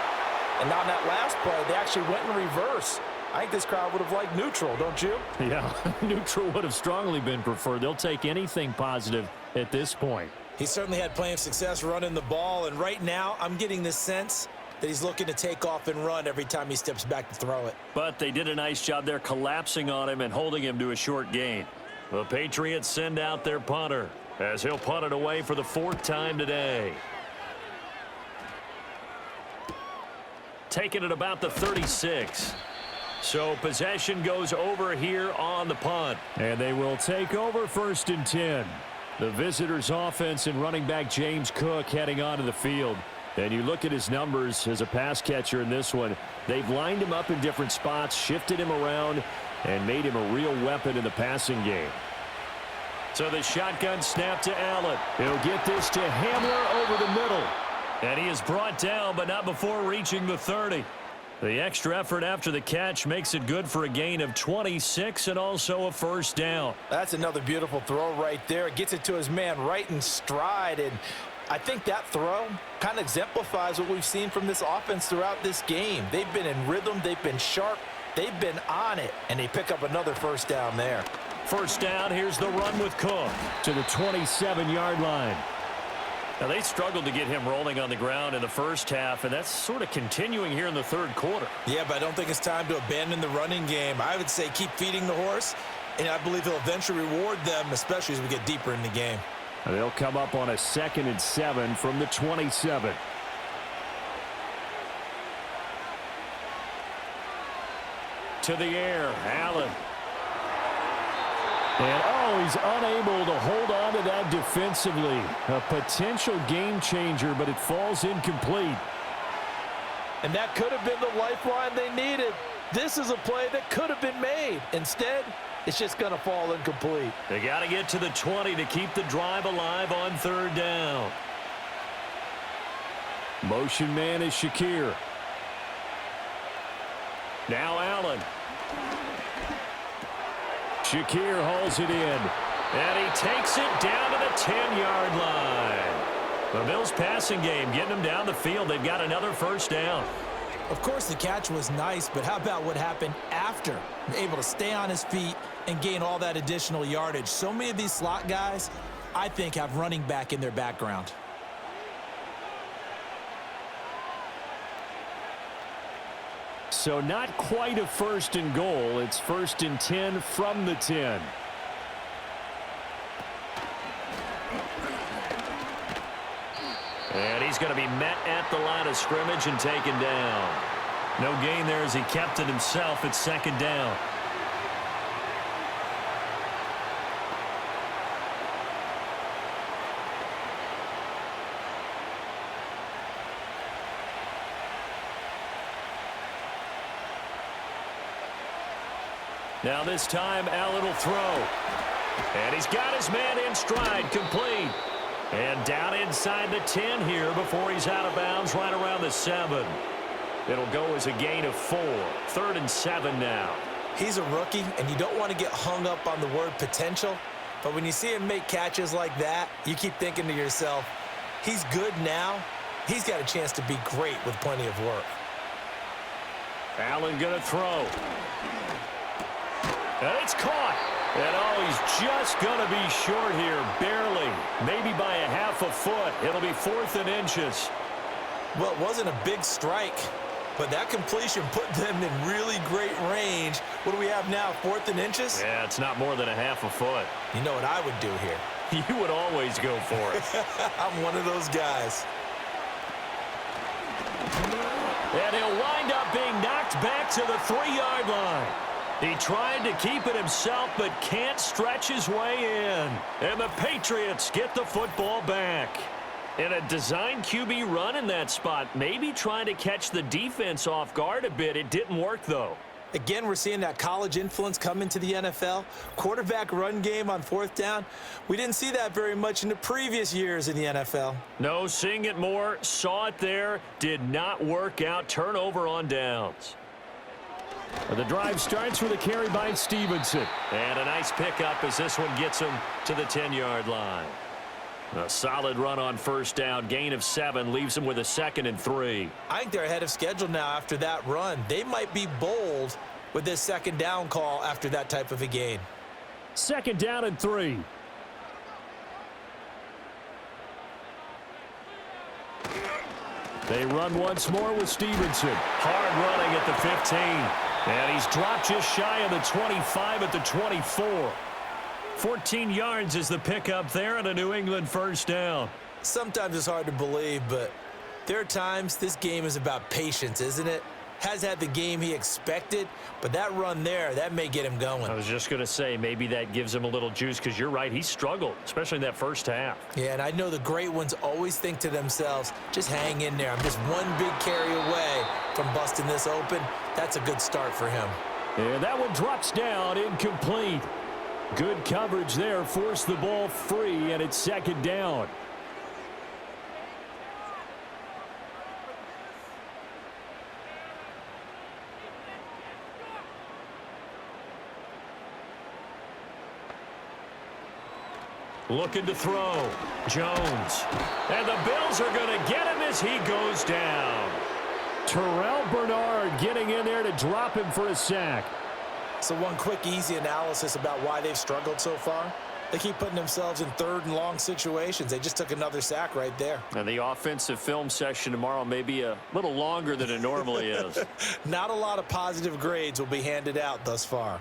and on that last play, they actually went in reverse. I think this crowd would have liked neutral, don't you? Yeah, neutral would have strongly been preferred. They'll take anything positive at this point. He certainly had plenty of success running the ball, and right now I'm getting this sense that he's looking to take off and run every time he steps back to throw it. But they did a nice job there collapsing on him and holding him to a short gain. The Patriots send out their punter as he'll punt it away for the 4th time today. Taking it about the 36. So possession goes over here on the punt. And they will take over 1st and 10. The visitors' offense and running back James Cook heading onto the field. And you look at his numbers as a pass catcher in this one. They've lined him up in different spots, shifted him around, and made him a real weapon in the passing game. So the shotgun snap to Allen. He'll get this to Hamler over the middle. And he is brought down, but not before reaching the 30. The extra effort after the catch makes it good for a gain of 26 and also a 1st down. That's another beautiful throw right there. Gets it to his man right in stride, and I think that throw kind of exemplifies what we've seen from this offense throughout this game. They've been in rhythm, they've been sharp, they've been on it, and they pick up another 1st down there. 1st down, here's the run with Cook. To the 27-yard line. Now, they struggled to get him rolling on the ground in the first half, and that's sort of continuing here in the third quarter. Yeah, but I don't think it's time to abandon the running game. I would say keep feeding the horse, and I believe he'll eventually reward them, especially as we get deeper in the game. They'll come up on a 2nd and 7 from the 27. To the air, Allen. And, he's unable to hold on to that defensively. A potential game changer, but it falls incomplete. And that could have been the lifeline they needed. This is a play that could have been made. Instead, it's just going to fall incomplete. They got to get to the 20 to keep the drive alive on 3rd down. Motion man is Shakir. Now Allen. Shakir hauls it in. And he takes it down to the 10-yard line. The Bills' passing game getting them down the field. They've got another 1st down. Of course, the catch was nice, but how about what happened after? Able to stay on his feet and gain all that additional yardage. So many of these slot guys, I think, have running back in their background. So not quite a 1st and goal. It's 1st and 10 from the 10. And he's going to be met at the line of scrimmage and taken down. No gain there as he kept it himself at 2nd down. Now this time, Allen will throw. And he's got his man in stride, complete. And down inside the 10 here before he's out of bounds right around the 7. It'll go as a gain of 4. 3rd and 7 now. He's a rookie, and you don't want to get hung up on the word potential. But when you see him make catches like that, you keep thinking to yourself, he's good now. He's got a chance to be great with plenty of work. Allen going to throw. And it's caught. And he's just going to be short here, barely. Maybe by a half a foot. It'll be 4th and inches. Well, it wasn't a big strike, but that completion put them in really great range. What do we have now, 4th and inches? Yeah, it's not more than a half a foot. You know what I would do here? You would always go for it. I'm one of those guys. And he'll wind up being knocked back to the 3-yard line. He tried to keep it himself, but can't stretch his way in. And the Patriots get the football back. In a design QB run in that spot, maybe trying to catch the defense off guard a bit. It didn't work, though. Again, we're seeing that college influence come into the NFL. Quarterback run game on 4th down. We didn't see that very much in the previous years in the NFL. No, seeing it more, saw it there, did not work out. Turnover on downs. The drive starts with a carry by Stevenson. And a nice pickup as this one gets him to the 10-yard line. A solid run on 1st down. Gain of 7 leaves him with a 2nd and 3. I think they're ahead of schedule now after that run. They might be bold with this 2nd down call after that type of a gain. 2nd down and 3. They run once more with Stevenson. Hard running at the 15. And he's dropped just shy of the 25 at the 24. 14 yards is the pickup there and a New England 1st down. Sometimes it's hard to believe, but there are times this game is about patience, isn't it? Has had the game he expected, but that run there, that may get him going. I was just going to say, maybe that gives him a little juice because you're right, he struggled, especially in that 1st half. Yeah, and I know the great ones always think to themselves, just hang in there. I'm just one big carry away from busting this open. That's a good start for him. And that one drops down, incomplete. Good coverage there, forced the ball free, and it's 2nd down. Looking to throw. Jones. And the Bills are going to get him as he goes down. Terrell Bernard getting in there to drop him for a sack. So one quick, easy analysis about why they've struggled so far. They keep putting themselves in 3rd and long situations. They just took another sack right there. And the offensive film session tomorrow may be a little longer than it normally is. Not a lot of positive grades will be handed out thus far.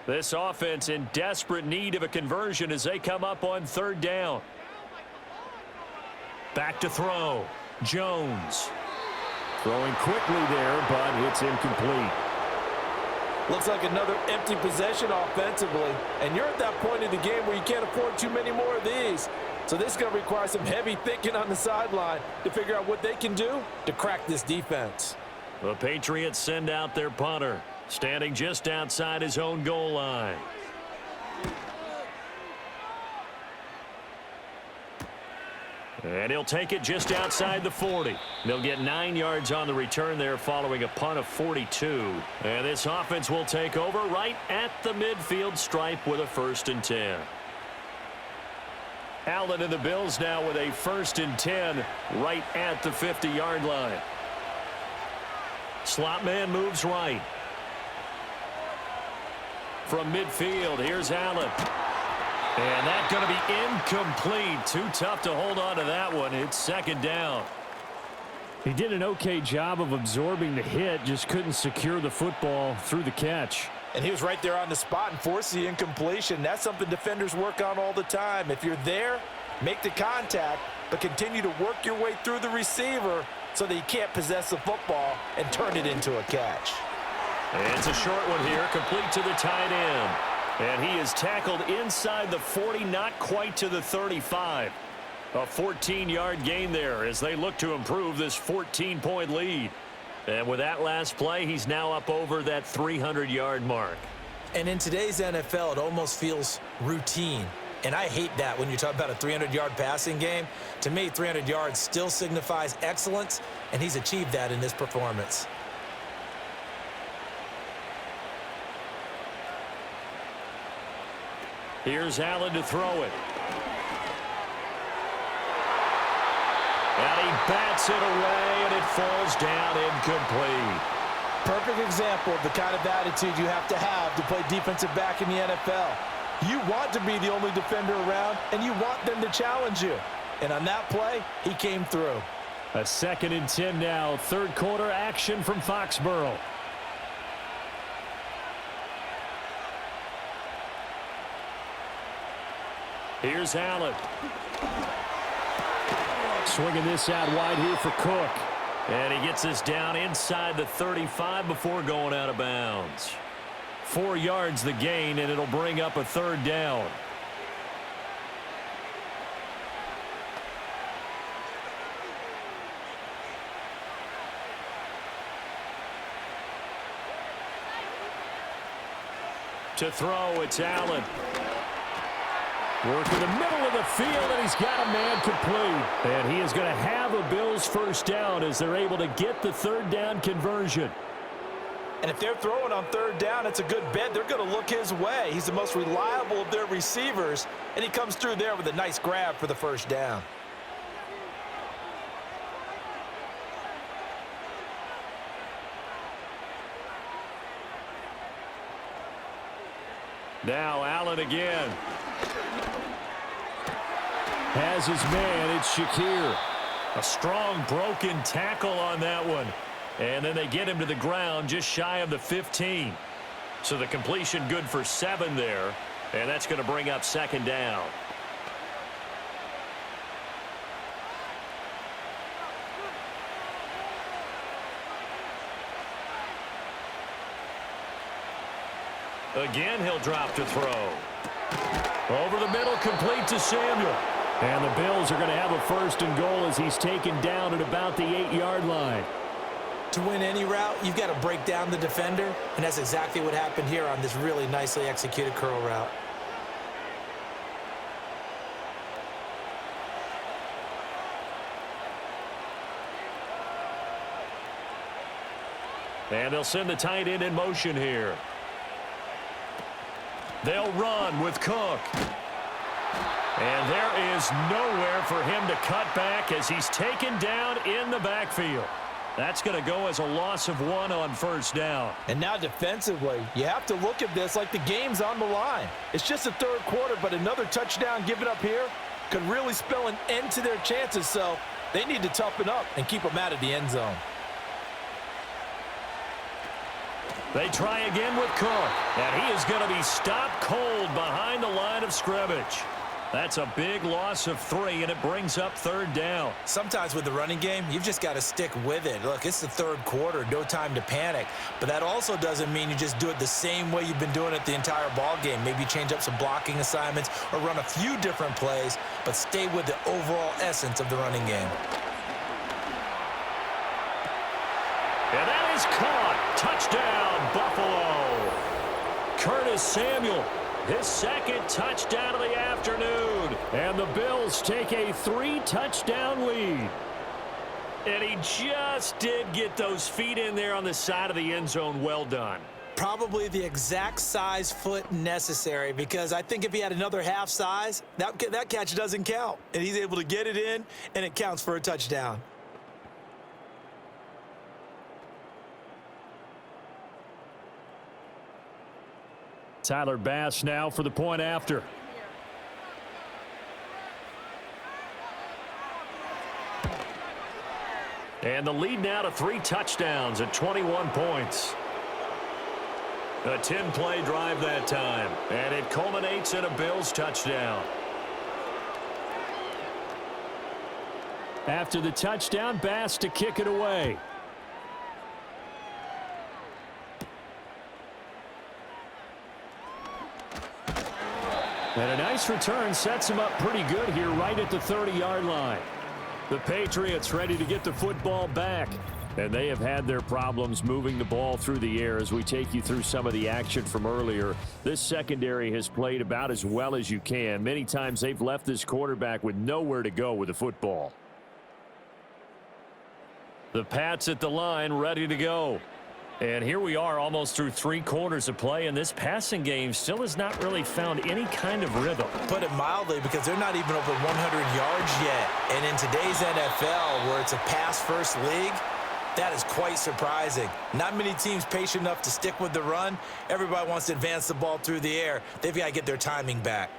This offense in desperate need of a conversion as they come up on third down. Back to throw. Jones. Throwing quickly there, but it's incomplete. Looks like another empty possession offensively. And you're at that point in the game where you can't afford too many more of these. So this is going to require some heavy thinking on the sideline to figure out what they can do to crack this defense. The Patriots send out their punter, standing just outside his own goal line. And he'll take it just outside the 40. They'll get 9 yards on the return there following a punt of 42. And this offense will take over right at the midfield stripe with a 1st and 10. Allen and the Bills now with a 1st and 10 right at the 50-yard line. Slot man moves right. From midfield, here's Allen. And that's going to be incomplete. Too tough to hold on to that one. It's 2nd down. He did an okay job of absorbing the hit, just couldn't secure the football through the catch. And he was right there on the spot and forced the incompletion. That's something defenders work on all the time. If you're there, make the contact, but continue to work your way through the receiver so that you can't possess the football and turn it into a catch. And it's a short one here, complete to the tight end. And he is tackled inside the 40, not quite to the 35. A 14-yard gain there as they look to improve this 14-point lead. And with that last play, he's now up over that 300-yard mark. And in today's NFL, it almost feels routine. And I hate that when you talk about a 300-yard passing game. To me, 300 yards still signifies excellence, and he's achieved that in this performance. Here's Allen to throw it. And he bats it away, and it falls down incomplete. Perfect example of the kind of attitude you have to play defensive back in the NFL. You want to be the only defender around, and you want them to challenge you. And on that play, he came through. A 2nd and 10 now. 3rd quarter action from Foxborough. Here's Allen. Swinging this out wide here for Cook. And he gets this down inside the 35 before going out of bounds. 4 yards the gain, and it'll bring up a 3rd down. To throw, it's Allen. Work in the middle of the field, and he's got a man complete. And he is going to have a Bills 1st down as they're able to get the 3rd down conversion. And if they're throwing on 3rd down, it's a good bet. They're going to look his way. He's the most reliable of their receivers, and he comes through there with a nice grab for the 1st down. Now Allen again. Has his man, it's Shakir. A strong broken tackle on that one. And then they get him to the ground just shy of the 15. So the completion good for 7 there. And that's going to bring up 2nd down. Again, he'll drop to throw. Over the middle, complete to Samuel. And the Bills are going to have a 1st and goal as he's taken down at about the 8-yard line. To win any route, you've got to break down the defender, and that's exactly what happened here on this really nicely executed curl route. And they'll send the tight end in motion here. They'll run with Cook. And there is nowhere for him to cut back as he's taken down in the backfield. That's going to go as a loss of 1 on 1st down. And now defensively, you have to look at this like the game's on the line. It's just the 3rd quarter, but another touchdown given up here could really spell an end to their chances, so they need to toughen up and keep them out of the end zone. They try again with Cook, and he is going to be stopped cold behind the line of scrimmage. That's a big loss of 3, and it brings up 3rd down. Sometimes with the running game, you've just got to stick with it. Look, it's the 3rd quarter, no time to panic. But that also doesn't mean you just do it the same way you've been doing it the entire ball game. Maybe change up some blocking assignments or run a few different plays, but stay with the overall essence of the running game. And that is caught. Touchdown, Buffalo. Curtis Samuel, his 2nd touchdown of the afternoon. And the Bills take a 3-touchdown lead. And he just did get those feet in there on the side of the end zone. Well done. Probably the exact size foot necessary, because I think if he had another half size, that catch doesn't count. And he's able to get it in, and it counts for a touchdown. Tyler Bass now for the point after. And the lead now to 3 touchdowns at 21 points. A 10-play drive that time, and it culminates in a Bills touchdown. After the touchdown, Bass to kick it away. And a nice return sets him up pretty good here right at the 30-yard line. The Patriots ready to get the football back. And they have had their problems moving the ball through the air as we take you through some of the action from earlier. This secondary has played about as well as you can. Many times they've left this quarterback with nowhere to go with the football. The Pats at the line ready to go. And here we are almost through 3 quarters of play, and this passing game still has not really found any kind of rhythm. Put it mildly, because they're not even over 100 yards yet. And in today's NFL, where it's a pass-first league, that is quite surprising. Not many teams patient enough to stick with the run. Everybody wants to advance the ball through the air. They've got to get their timing back.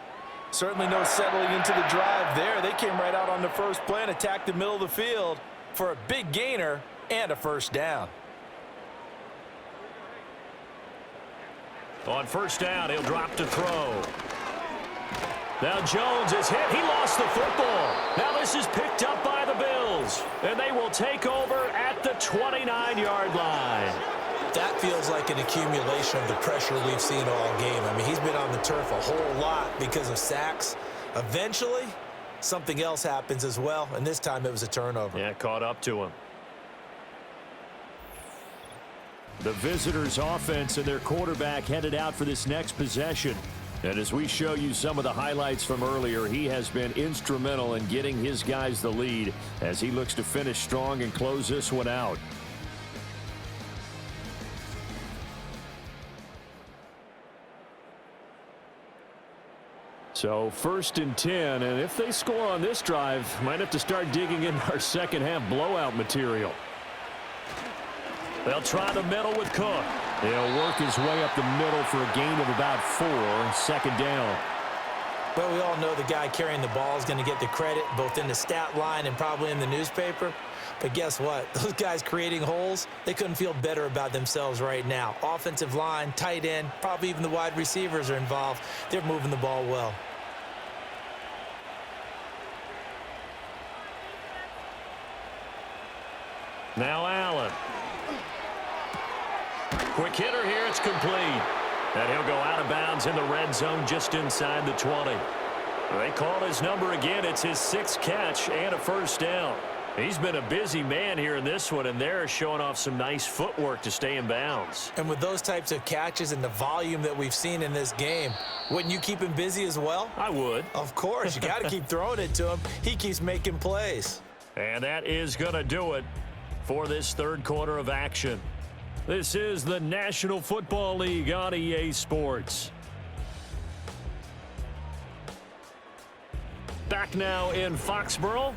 Certainly no settling into the drive there. They came right out on the first play and attacked the middle of the field for a big gainer and a 1st down. On 1st down, he'll drop to throw. Now Jones is hit. He lost the football. Now this is picked up by the Bills. And they will take over at the 29-yard line. That feels like an accumulation of the pressure we've seen all game. I mean, he's been on the turf a whole lot because of sacks. Eventually, something else happens as well, and this time it was a turnover. Yeah, caught up to him. The visitors' offense and their quarterback headed out for this next possession. And as we show you some of the highlights from earlier, he has been instrumental in getting his guys the lead as he looks to finish strong and close this one out. So 1st and 10, and if they score on this drive, might have to start digging in our second half blowout material. They'll try the middle with Cook. He'll work his way up the middle for a gain of about 4, 2nd down. Well, we all know the guy carrying the ball is going to get the credit both in the stat line and probably in the newspaper. But guess what? Those guys creating holes, they couldn't feel better about themselves right now. Offensive line, tight end, probably even the wide receivers are involved. They're moving the ball well. Now Allen. Quick hitter here. It's complete. And he'll go out of bounds in the red zone just inside the 20. They call his number again. It's his 6th catch and a 1st down. He's been a busy man here in this one, and they're showing off some nice footwork to stay in bounds. And with those types of catches and the volume that we've seen in this game, wouldn't you keep him busy as well? I would. Of course. You got to keep throwing it to him. He keeps making plays. And that is going to do it for this 3rd quarter of action. This is the National Football League on EA Sports. Back now in Foxborough.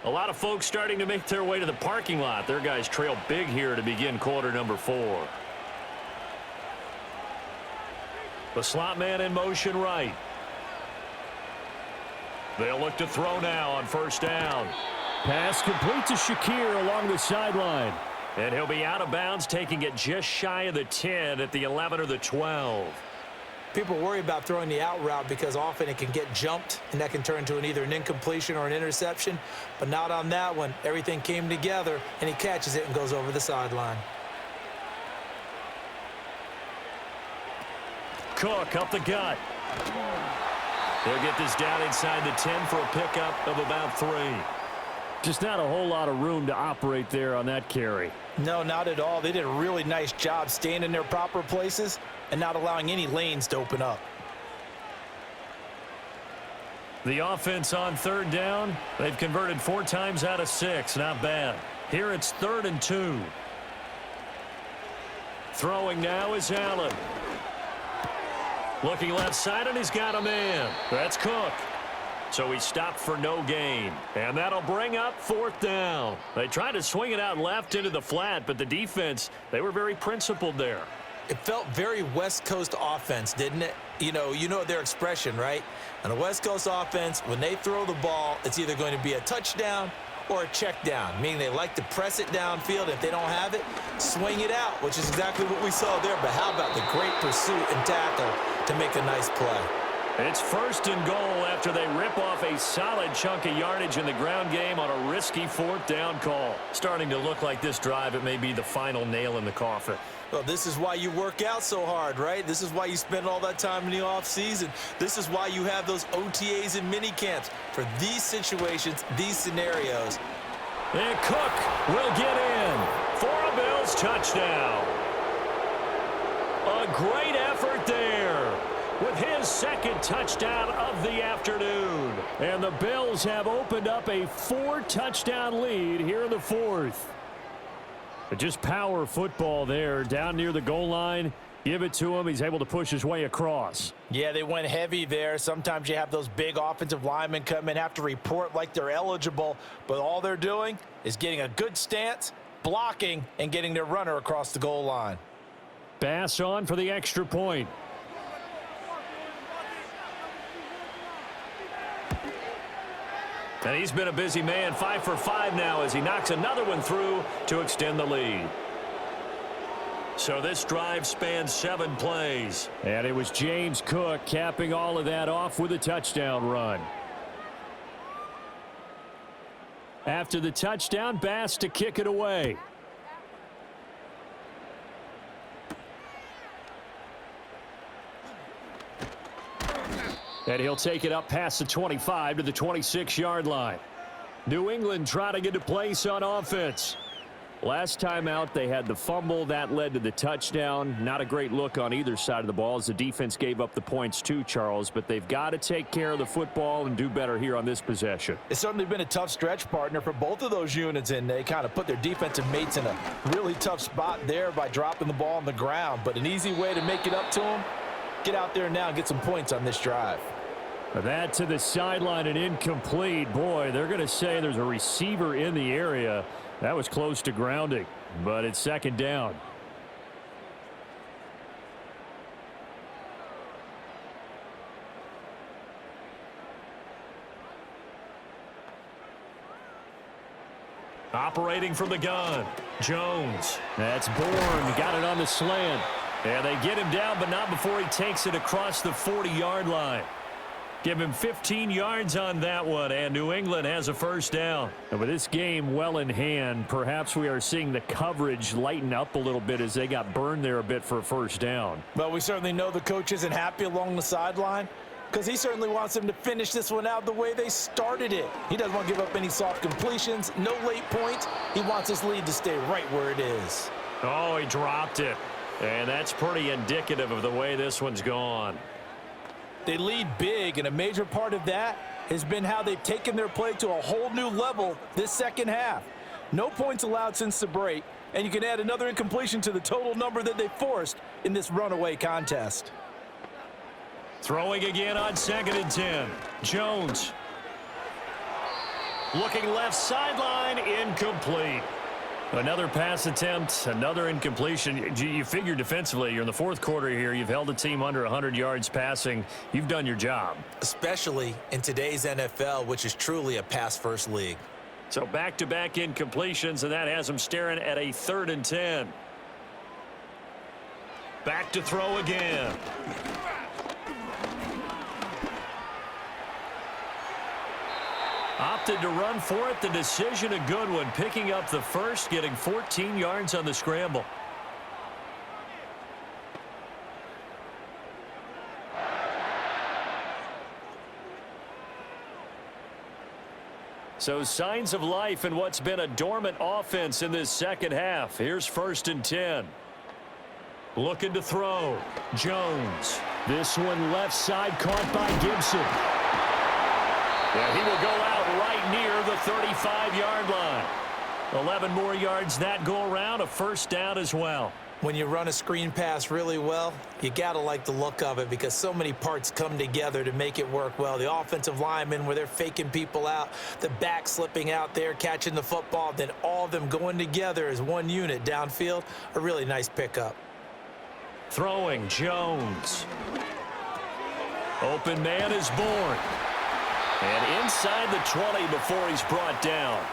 A lot of folks starting to make their way to the parking lot. Their guys trail big here to begin quarter number 4. The slot man in motion right. They'll look to throw now on 1st down. Pass complete to Shakir along the sideline. And he'll be out of bounds, taking it just shy of the 10 at the 11 or the 12. People worry about throwing the out route because often it can get jumped, and that can turn into either an incompletion or an interception. But not on that one. Everything came together, and he catches it and goes over the sideline. Cook up the gut. He'll get this down inside the 10 for a pickup of about 3. Just not a whole lot of room to operate there on that carry. No, not at all. They did a really nice job staying in their proper places and not allowing any lanes to open up. The offense on 3rd down. They've converted 4 times out of 6. Not bad. Here it's 3rd and 2. Throwing now is Allen. Looking left side, and he's got a man. That's Cook. So he stopped for no gain. And that'll bring up 4th down. They tried to swing it out left into the flat, but the defense, they were very principled there. It felt very West Coast offense, didn't it? You know their expression, right? On a West Coast offense, when they throw the ball, it's either going to be a touchdown or a check down, meaning they like to press it downfield. If they don't have it, swing it out, which is exactly what we saw there. But how about the great pursuit and tackle to make a nice play? It's 1st and goal after they rip off a solid chunk of yardage in the ground game on a risky 4th down call. Starting to look like this drive, it may be the final nail in the coffin. Well, this is why you work out so hard, right? This is why you spend all that time in the offseason. This is why you have those OTAs and mini camps for these situations, these scenarios. And Cook will get in for a Bills touchdown. A great effort there with his 2nd touchdown of the afternoon. And the Bills have opened up a 4-touchdown lead here in the 4th. But just power football there down near the goal line. Give it to him. He's able to push his way across. Yeah, they went heavy there. Sometimes you have those big offensive linemen come in, have to report like they're eligible, but all they're doing is getting a good stance, blocking, and getting their runner across the goal line. Bass on for the extra point. And he's been a busy man, 5 for 5 now as he knocks another one through to extend the lead. So this drive spans 7 plays. And it was James Cook capping all of that off with a touchdown run. After the touchdown, Bass to kick it away. And he'll take it up past the 25 to the 26-yard line. New England trying to get to place on offense. Last time out, they had the fumble. That led to the touchdown. Not a great look on either side of the ball as the defense gave up the points too, Charles. But they've got to take care of the football and do better here on this possession. It's certainly been a tough stretch, partner, for both of those units, and they kind of put their defensive mates in a really tough spot there by dropping the ball on the ground. But an easy way to make it up to them, get out there now and get some points on this drive. That to the sideline and incomplete. Boy, they're going to say there's a receiver in the area. That was close to grounding, but it's 2nd down. Operating from the gun, Jones. That's Bourne. Got it on the slant. And they get him down, but not before he takes it across the 40-yard line. Give him 15 yards on that one, and New England has a 1st down. And with this game well in hand, perhaps we are seeing the coverage lighten up a little bit as they got burned there a bit for a 1st down. Well, we certainly know the coach isn't happy along the sideline because he certainly wants them to finish this one out the way they started it. He doesn't want to give up any soft completions, no late points. He wants his lead to stay right where it is. Oh, he dropped it. And that's pretty indicative of the way this one's gone. They lead big, and a major part of that has been how they've taken their play to a whole new level this 2nd half. No points allowed since the break, and you can add another incompletion to the total number that they forced in this runaway contest. Throwing again on 2nd and 10. Jones. Looking left sideline, incomplete. Another pass attempt, another incompletion. You figure defensively, you're in the 4th quarter here. You've held the team under 100 yards passing. You've done your job. Especially in today's NFL, which is truly a pass-first league. So back-to-back incompletions, and that has him staring at a 3rd and 10. Back to throw again. Opted to run for it. The decision a good one. Picking up the first, getting 14 yards on the scramble. So signs of life in what's been a dormant offense in this second half. Here's 1st and 10. Looking to throw. Jones. This one left side caught by Gibson. Yeah, he will go out right near the 35-yard line. 11 more yards that go around, a 1st down as well. When you run a screen pass really well, you got to like the look of it because so many parts come together to make it work well. The offensive linemen where they're faking people out, the back slipping out there, catching the football, then all of them going together as one unit downfield, a really nice pickup. Throwing, Jones. Open man is born. And inside the 20 before he's brought down.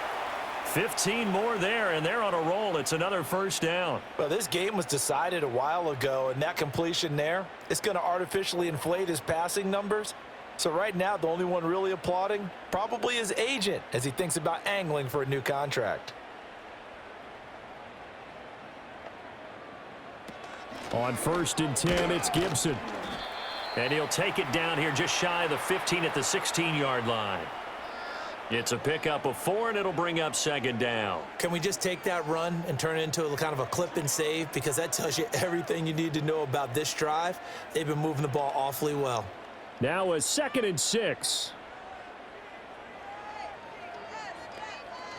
15 more there, and they're on a roll. It's another 1st down. Well, this game was decided a while ago, and that completion there, it's going to artificially inflate his passing numbers. So right now, the only one really applauding probably his agent as he thinks about angling for a new contract. On 1st and 10, it's Gibson. And he'll take it down here just shy of the 15 at the 16-yard line. It's a pickup of 4, and it'll bring up 2nd down. Can we just take that run and turn it into a kind of a clip and save? Because that tells you everything you need to know about this drive. They've been moving the ball awfully well. Now a 2nd and 6.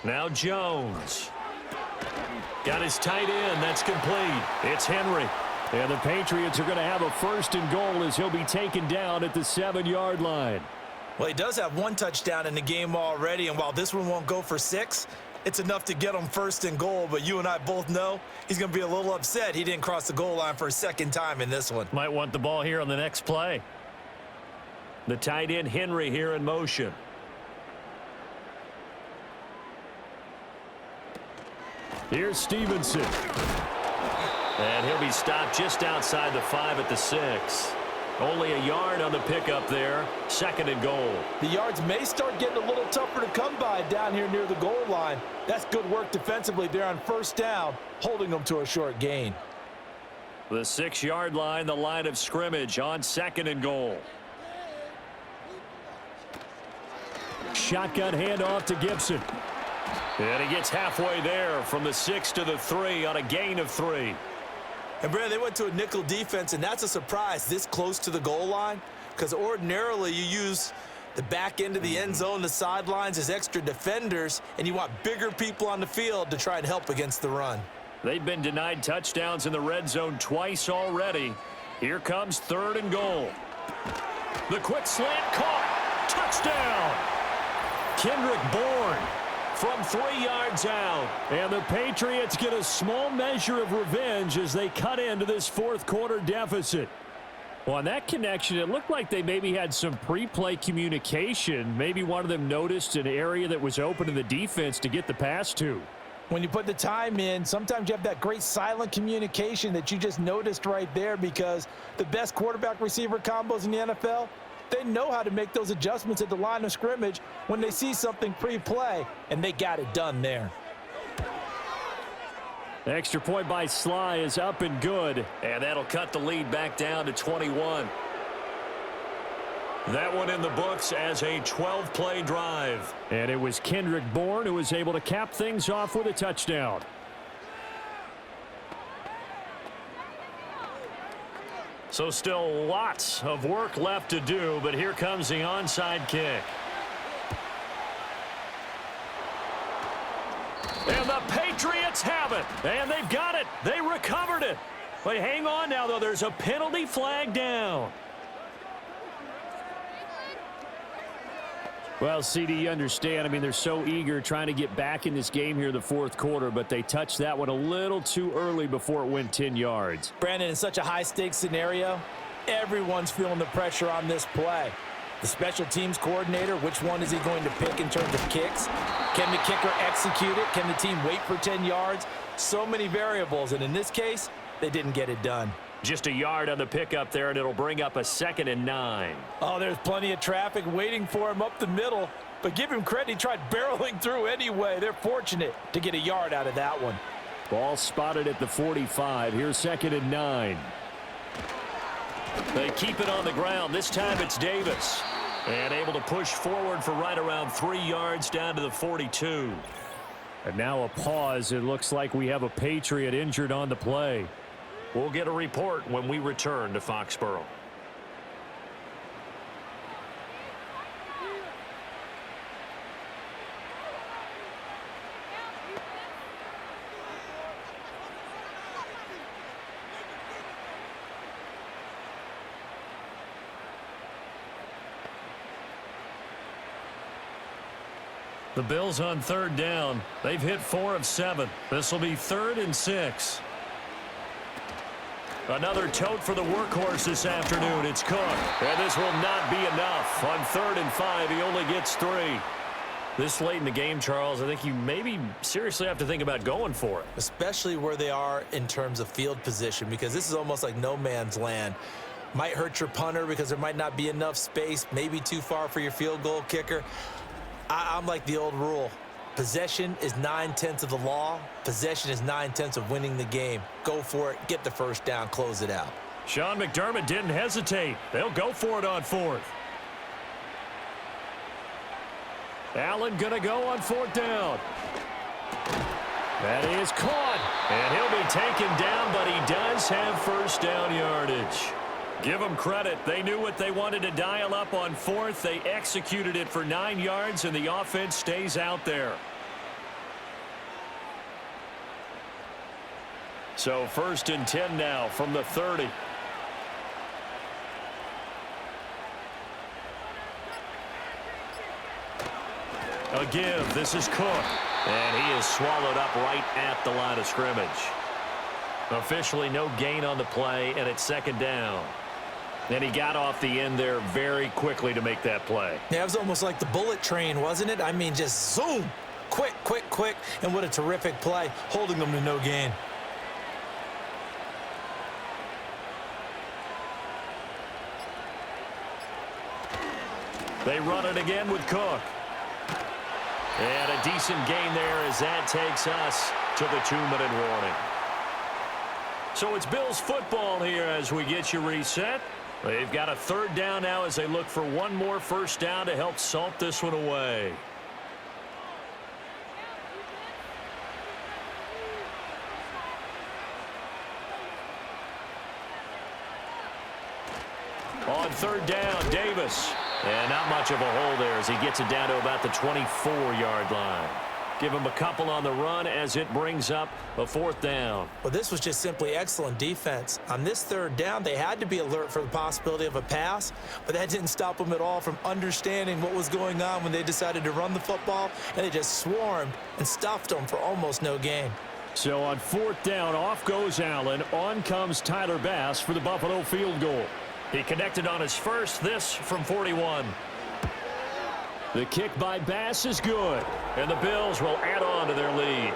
Now Jones. Got his tight end. That's complete. It's Henry. And the Patriots are going to have a 1st and goal as he'll be taken down at the 7-yard line. Well, he does have 1 touchdown in the game already, and while this one won't go for 6, it's enough to get him 1st and goal, but you and I both know he's going to be a little upset he didn't cross the goal line for a 2nd time in this one. Might want the ball here on the next play. The tight end Henry here in motion. Here's Stevenson. And he'll be stopped just outside the 5 at the 6. Only a yard on the pickup there. 2nd and goal. The yards may start getting a little tougher to come by down here near the goal line. That's good work defensively there on 1st down, holding them to a short gain. The 6-yard line, the line of scrimmage on 2nd and goal. Shotgun handoff to Gibson. And he gets halfway there from the 6 to the 3 on a gain of 3. And, Brad, they went to a nickel defense, and that's a surprise this close to the goal line because ordinarily you use the back end of the end zone, the sidelines as extra defenders, and you want bigger people on the field to try and help against the run. They've been denied touchdowns in the red zone twice already. Here comes 3rd and goal. The quick slant caught. Touchdown. Kendrick Bourne from 3 yards out. And the Patriots get a small measure of revenge as they cut into this 4th quarter deficit. Well, on that connection, it looked like they maybe had some pre-play communication. Maybe one of them noticed an area that was open in the defense to get the pass to. When you put the time in, sometimes you have that great silent communication that you just noticed right there because the best quarterback-receiver combos in the NFL, they know how to make those adjustments at the line of scrimmage when they see something pre-play, and they got it done there. The extra point by Sly is up and good. And that'll cut the lead back down to 21. That one in the books as a 12-play drive. And it was Kendrick Bourne who was able to cap things off with a touchdown. So still lots of work left to do, but here comes the onside kick. And the Patriots have it. And they've got it. They recovered it. But hang on now, though. There's a penalty flag down. Well, CD, you understand. I mean, they're so eager trying to get back in this game here in the 4th quarter, but they touched that one a little too early before it went 10 yards. Brandon, in such a high-stakes scenario, everyone's feeling the pressure on this play. The special teams coordinator, which one is he going to pick in terms of kicks? Can the kicker execute it? Can the team wait for 10 yards? So many variables, and in this case, they didn't get it done. Just a yard on the pickup there, and it'll bring up a 2nd and 9. Oh, there's plenty of traffic waiting for him up the middle, but give him credit, he tried barreling through anyway. They're fortunate to get a yard out of that one. Ball spotted at the 45. Here's 2nd and 9. They keep it on the ground. This time it's Davis. And able to push forward for right around 3 yards down to the 42. And now a pause. It looks like we have a Patriot injured on the play. We'll get a report when we return to Foxborough. The Bills on 3rd down. They've hit 4 of 7. This will be 3rd and 6. Another tote for the workhorse this afternoon. It's Cook. And this will not be enough. On 3rd and 5, he only gets 3. This late in the game, Charles, I think you maybe seriously have to think about going for it. Especially where they are in terms of field position, because this is almost like no man's land. Might hurt your punter because there might not be enough space, maybe too far for your field goal kicker. I'm like the old rule. Possession is 9/10 of the law. Possession is 9/10 of winning the game. Go for it. Get the first down. Close it out. Sean McDermott didn't hesitate. They'll go for it on 4th. Allen going to go on 4th down. That is caught. And he'll be taken down, but he does have first down yardage. Give them credit. They knew what they wanted to dial up on 4th. They executed it for 9 yards, and the offense stays out there. So 1st and 10 now from the 30. A give. This is Cook. And he is swallowed up right at the line of scrimmage. Officially no gain on the play, and it's 2nd down. And he got off the end there very quickly to make that play. Yeah, it was almost like the bullet train, wasn't it? I mean, just zoom. Quick, quick, quick. And what a terrific play, holding them to no gain. They run it again with Cook. And a decent gain there as that takes us to the 2-minute warning. So it's Bills football here as we get you reset. They've got a 3rd down now as they look for one more first down to help salt this one away. On 3rd down, Davis. And not much of a hole there as he gets it down to about the 24-yard line. Give him a couple on the run as it brings up a 4th down. Well, this was just simply excellent defense. On this 3rd down, they had to be alert for the possibility of a pass, but that didn't stop them at all from understanding what was going on when they decided to run the football, and they just swarmed and stuffed them for almost no gain. So on 4th down, off goes Allen. On comes Tyler Bass for the Buffalo field goal. He connected on his first, this from 41. The kick by Bass is good. And the Bills will add on to their lead.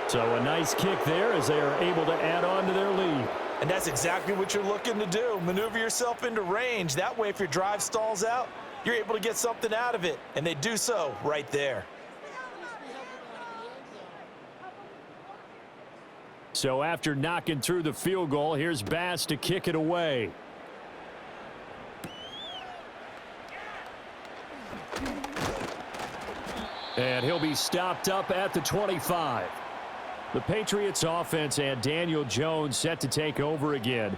So a nice kick there as they are able to add on to their lead. And that's exactly what you're looking to do. Maneuver yourself into range. That way, if your drive stalls out, you're able to get something out of it. And they do so right there. So after knocking through the field goal, here's Bass to kick it away. And he'll be stopped up at the 25. The Patriots offense and Daniel Jones set to take over again.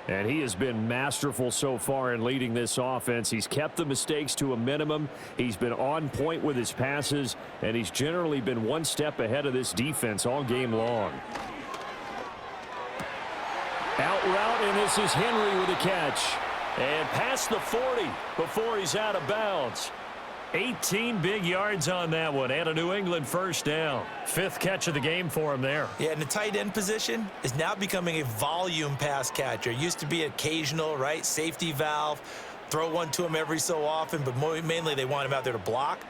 And he has been masterful so far in leading this offense. He's kept the mistakes to a minimum. He's been on point with his passes. And he's generally been one step ahead of this defense all game long. Out route, and this is Henry with a catch. And past the 40 before he's out of bounds. 18 big yards on that one, and a New England first down. 5th catch of the game for him there. Yeah, and the tight end position is now becoming a volume pass catcher. It used to be occasional, right? Safety valve. throw one to him every so often, but mainly they want him out there to block.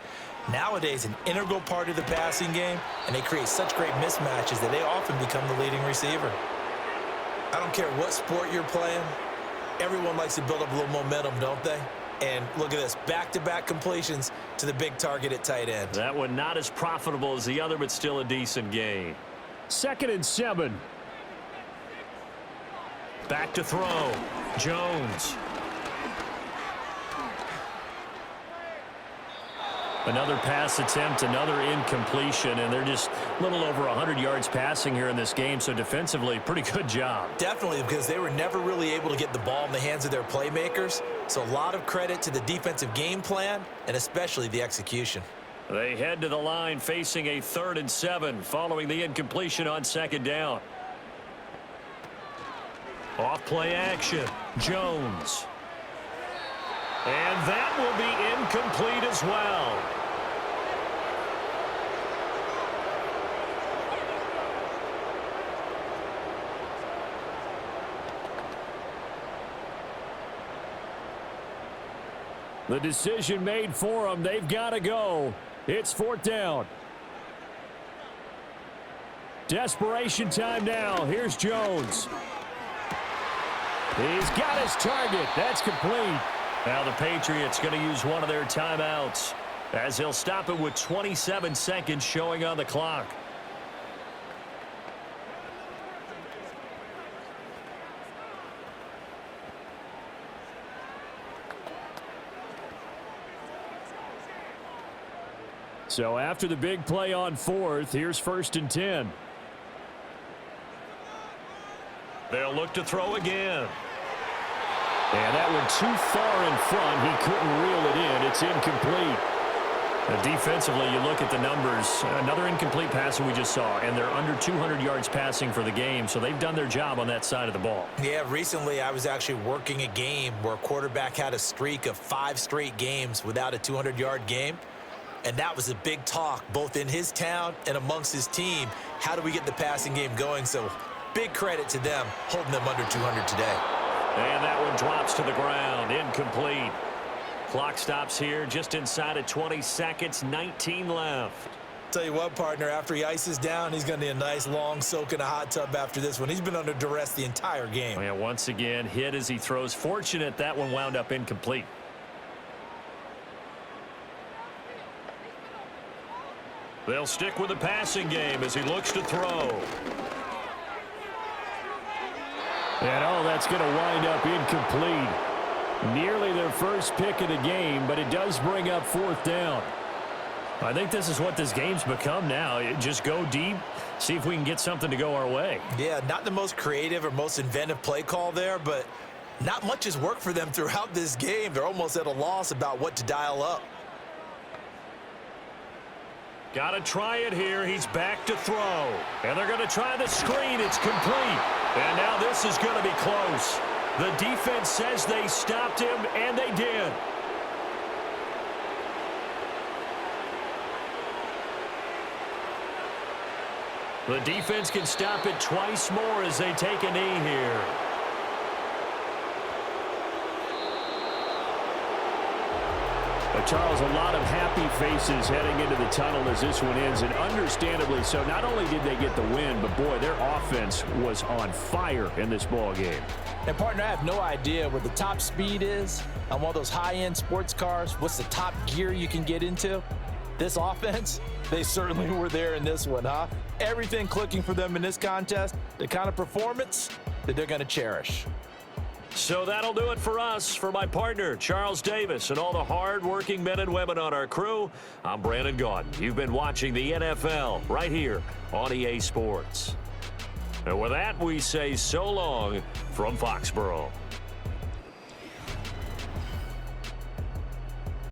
Nowadays, an integral part of the passing game, and they create such great mismatches that they often become the leading receiver. I don't care what sport you're playing, everyone likes to build up a little momentum, don't they? And look at this, back-to-back completions to the big target at tight end. That one not as profitable as the other, but still a decent gain. 2nd and 7. Back to throw. Jones. Another pass attempt, another incompletion, and they're just a little over 100 yards passing here in this game, so defensively, pretty good job. Definitely, because they were never really able to get the ball in the hands of their playmakers, so a lot of credit to the defensive game plan, and especially the execution. They head to the line facing a 3rd and 7 following the incompletion on 2nd down. Off play action. Jones. And that will be incomplete as well. The decision made for them. They've got to go. It's 4th down. Desperation time now. Here's Jones. He's got his target. That's complete. Now the Patriots going to use one of their timeouts as they'll stop it with 27 seconds showing on the clock. So after the big play on 4th, here's 1st and 10. They'll look to throw again. And that one too far in front. He couldn't reel it in. It's incomplete. Defensively, you look at the numbers. Another incomplete pass that we just saw, and they're under 200 yards passing for the game, so they've done their job on that side of the ball. Yeah, recently I was actually working a game where a quarterback had a streak of 5 straight games without a 200-yard game, and that was a big talk both in his town and amongst his team. How do we get the passing game going? So big credit to them holding them under 200 today. And that one drops to the ground. Incomplete. Clock stops here just inside of 20 seconds. 19 left. Tell you what, partner, after he ices down, he's going to need a nice long soak in a hot tub after this one. He's been under duress the entire game. Yeah, once again, hit as he throws. Fortunate that one wound up incomplete. They'll stick with the passing game as he looks to throw. And that's going to wind up incomplete. Nearly their first pick of the game, but it does bring up 4th down. I think this is what this game's become now. Just go deep, see if we can get something to go our way. Yeah, not the most creative or most inventive play call there, but not much has worked for them throughout this game. They're almost at a loss about what to dial up. Got to try it here. He's back to throw. And they're going to try the screen. It's complete. And now this is going to be close. The defense says they stopped him, and they did. The defense can stop it twice more as they take a knee here. Charles, a lot of happy faces heading into the tunnel as this one ends, and understandably so. Not only did they get the win, but boy, their offense was on fire in this ball game. And partner, I have no idea what the top speed is on one of those high-end sports cars. What's the top gear you can get into? This offense, they certainly were there in this one, huh? Everything clicking for them in this contest, the kind of performance that they're going to cherish. So that'll do it for us. For my partner, Charles Davis, and all the hard-working men and women on our crew, I'm Brandon Gaudin. You've been watching the NFL right here on EA Sports. And with that, we say so long from Foxborough.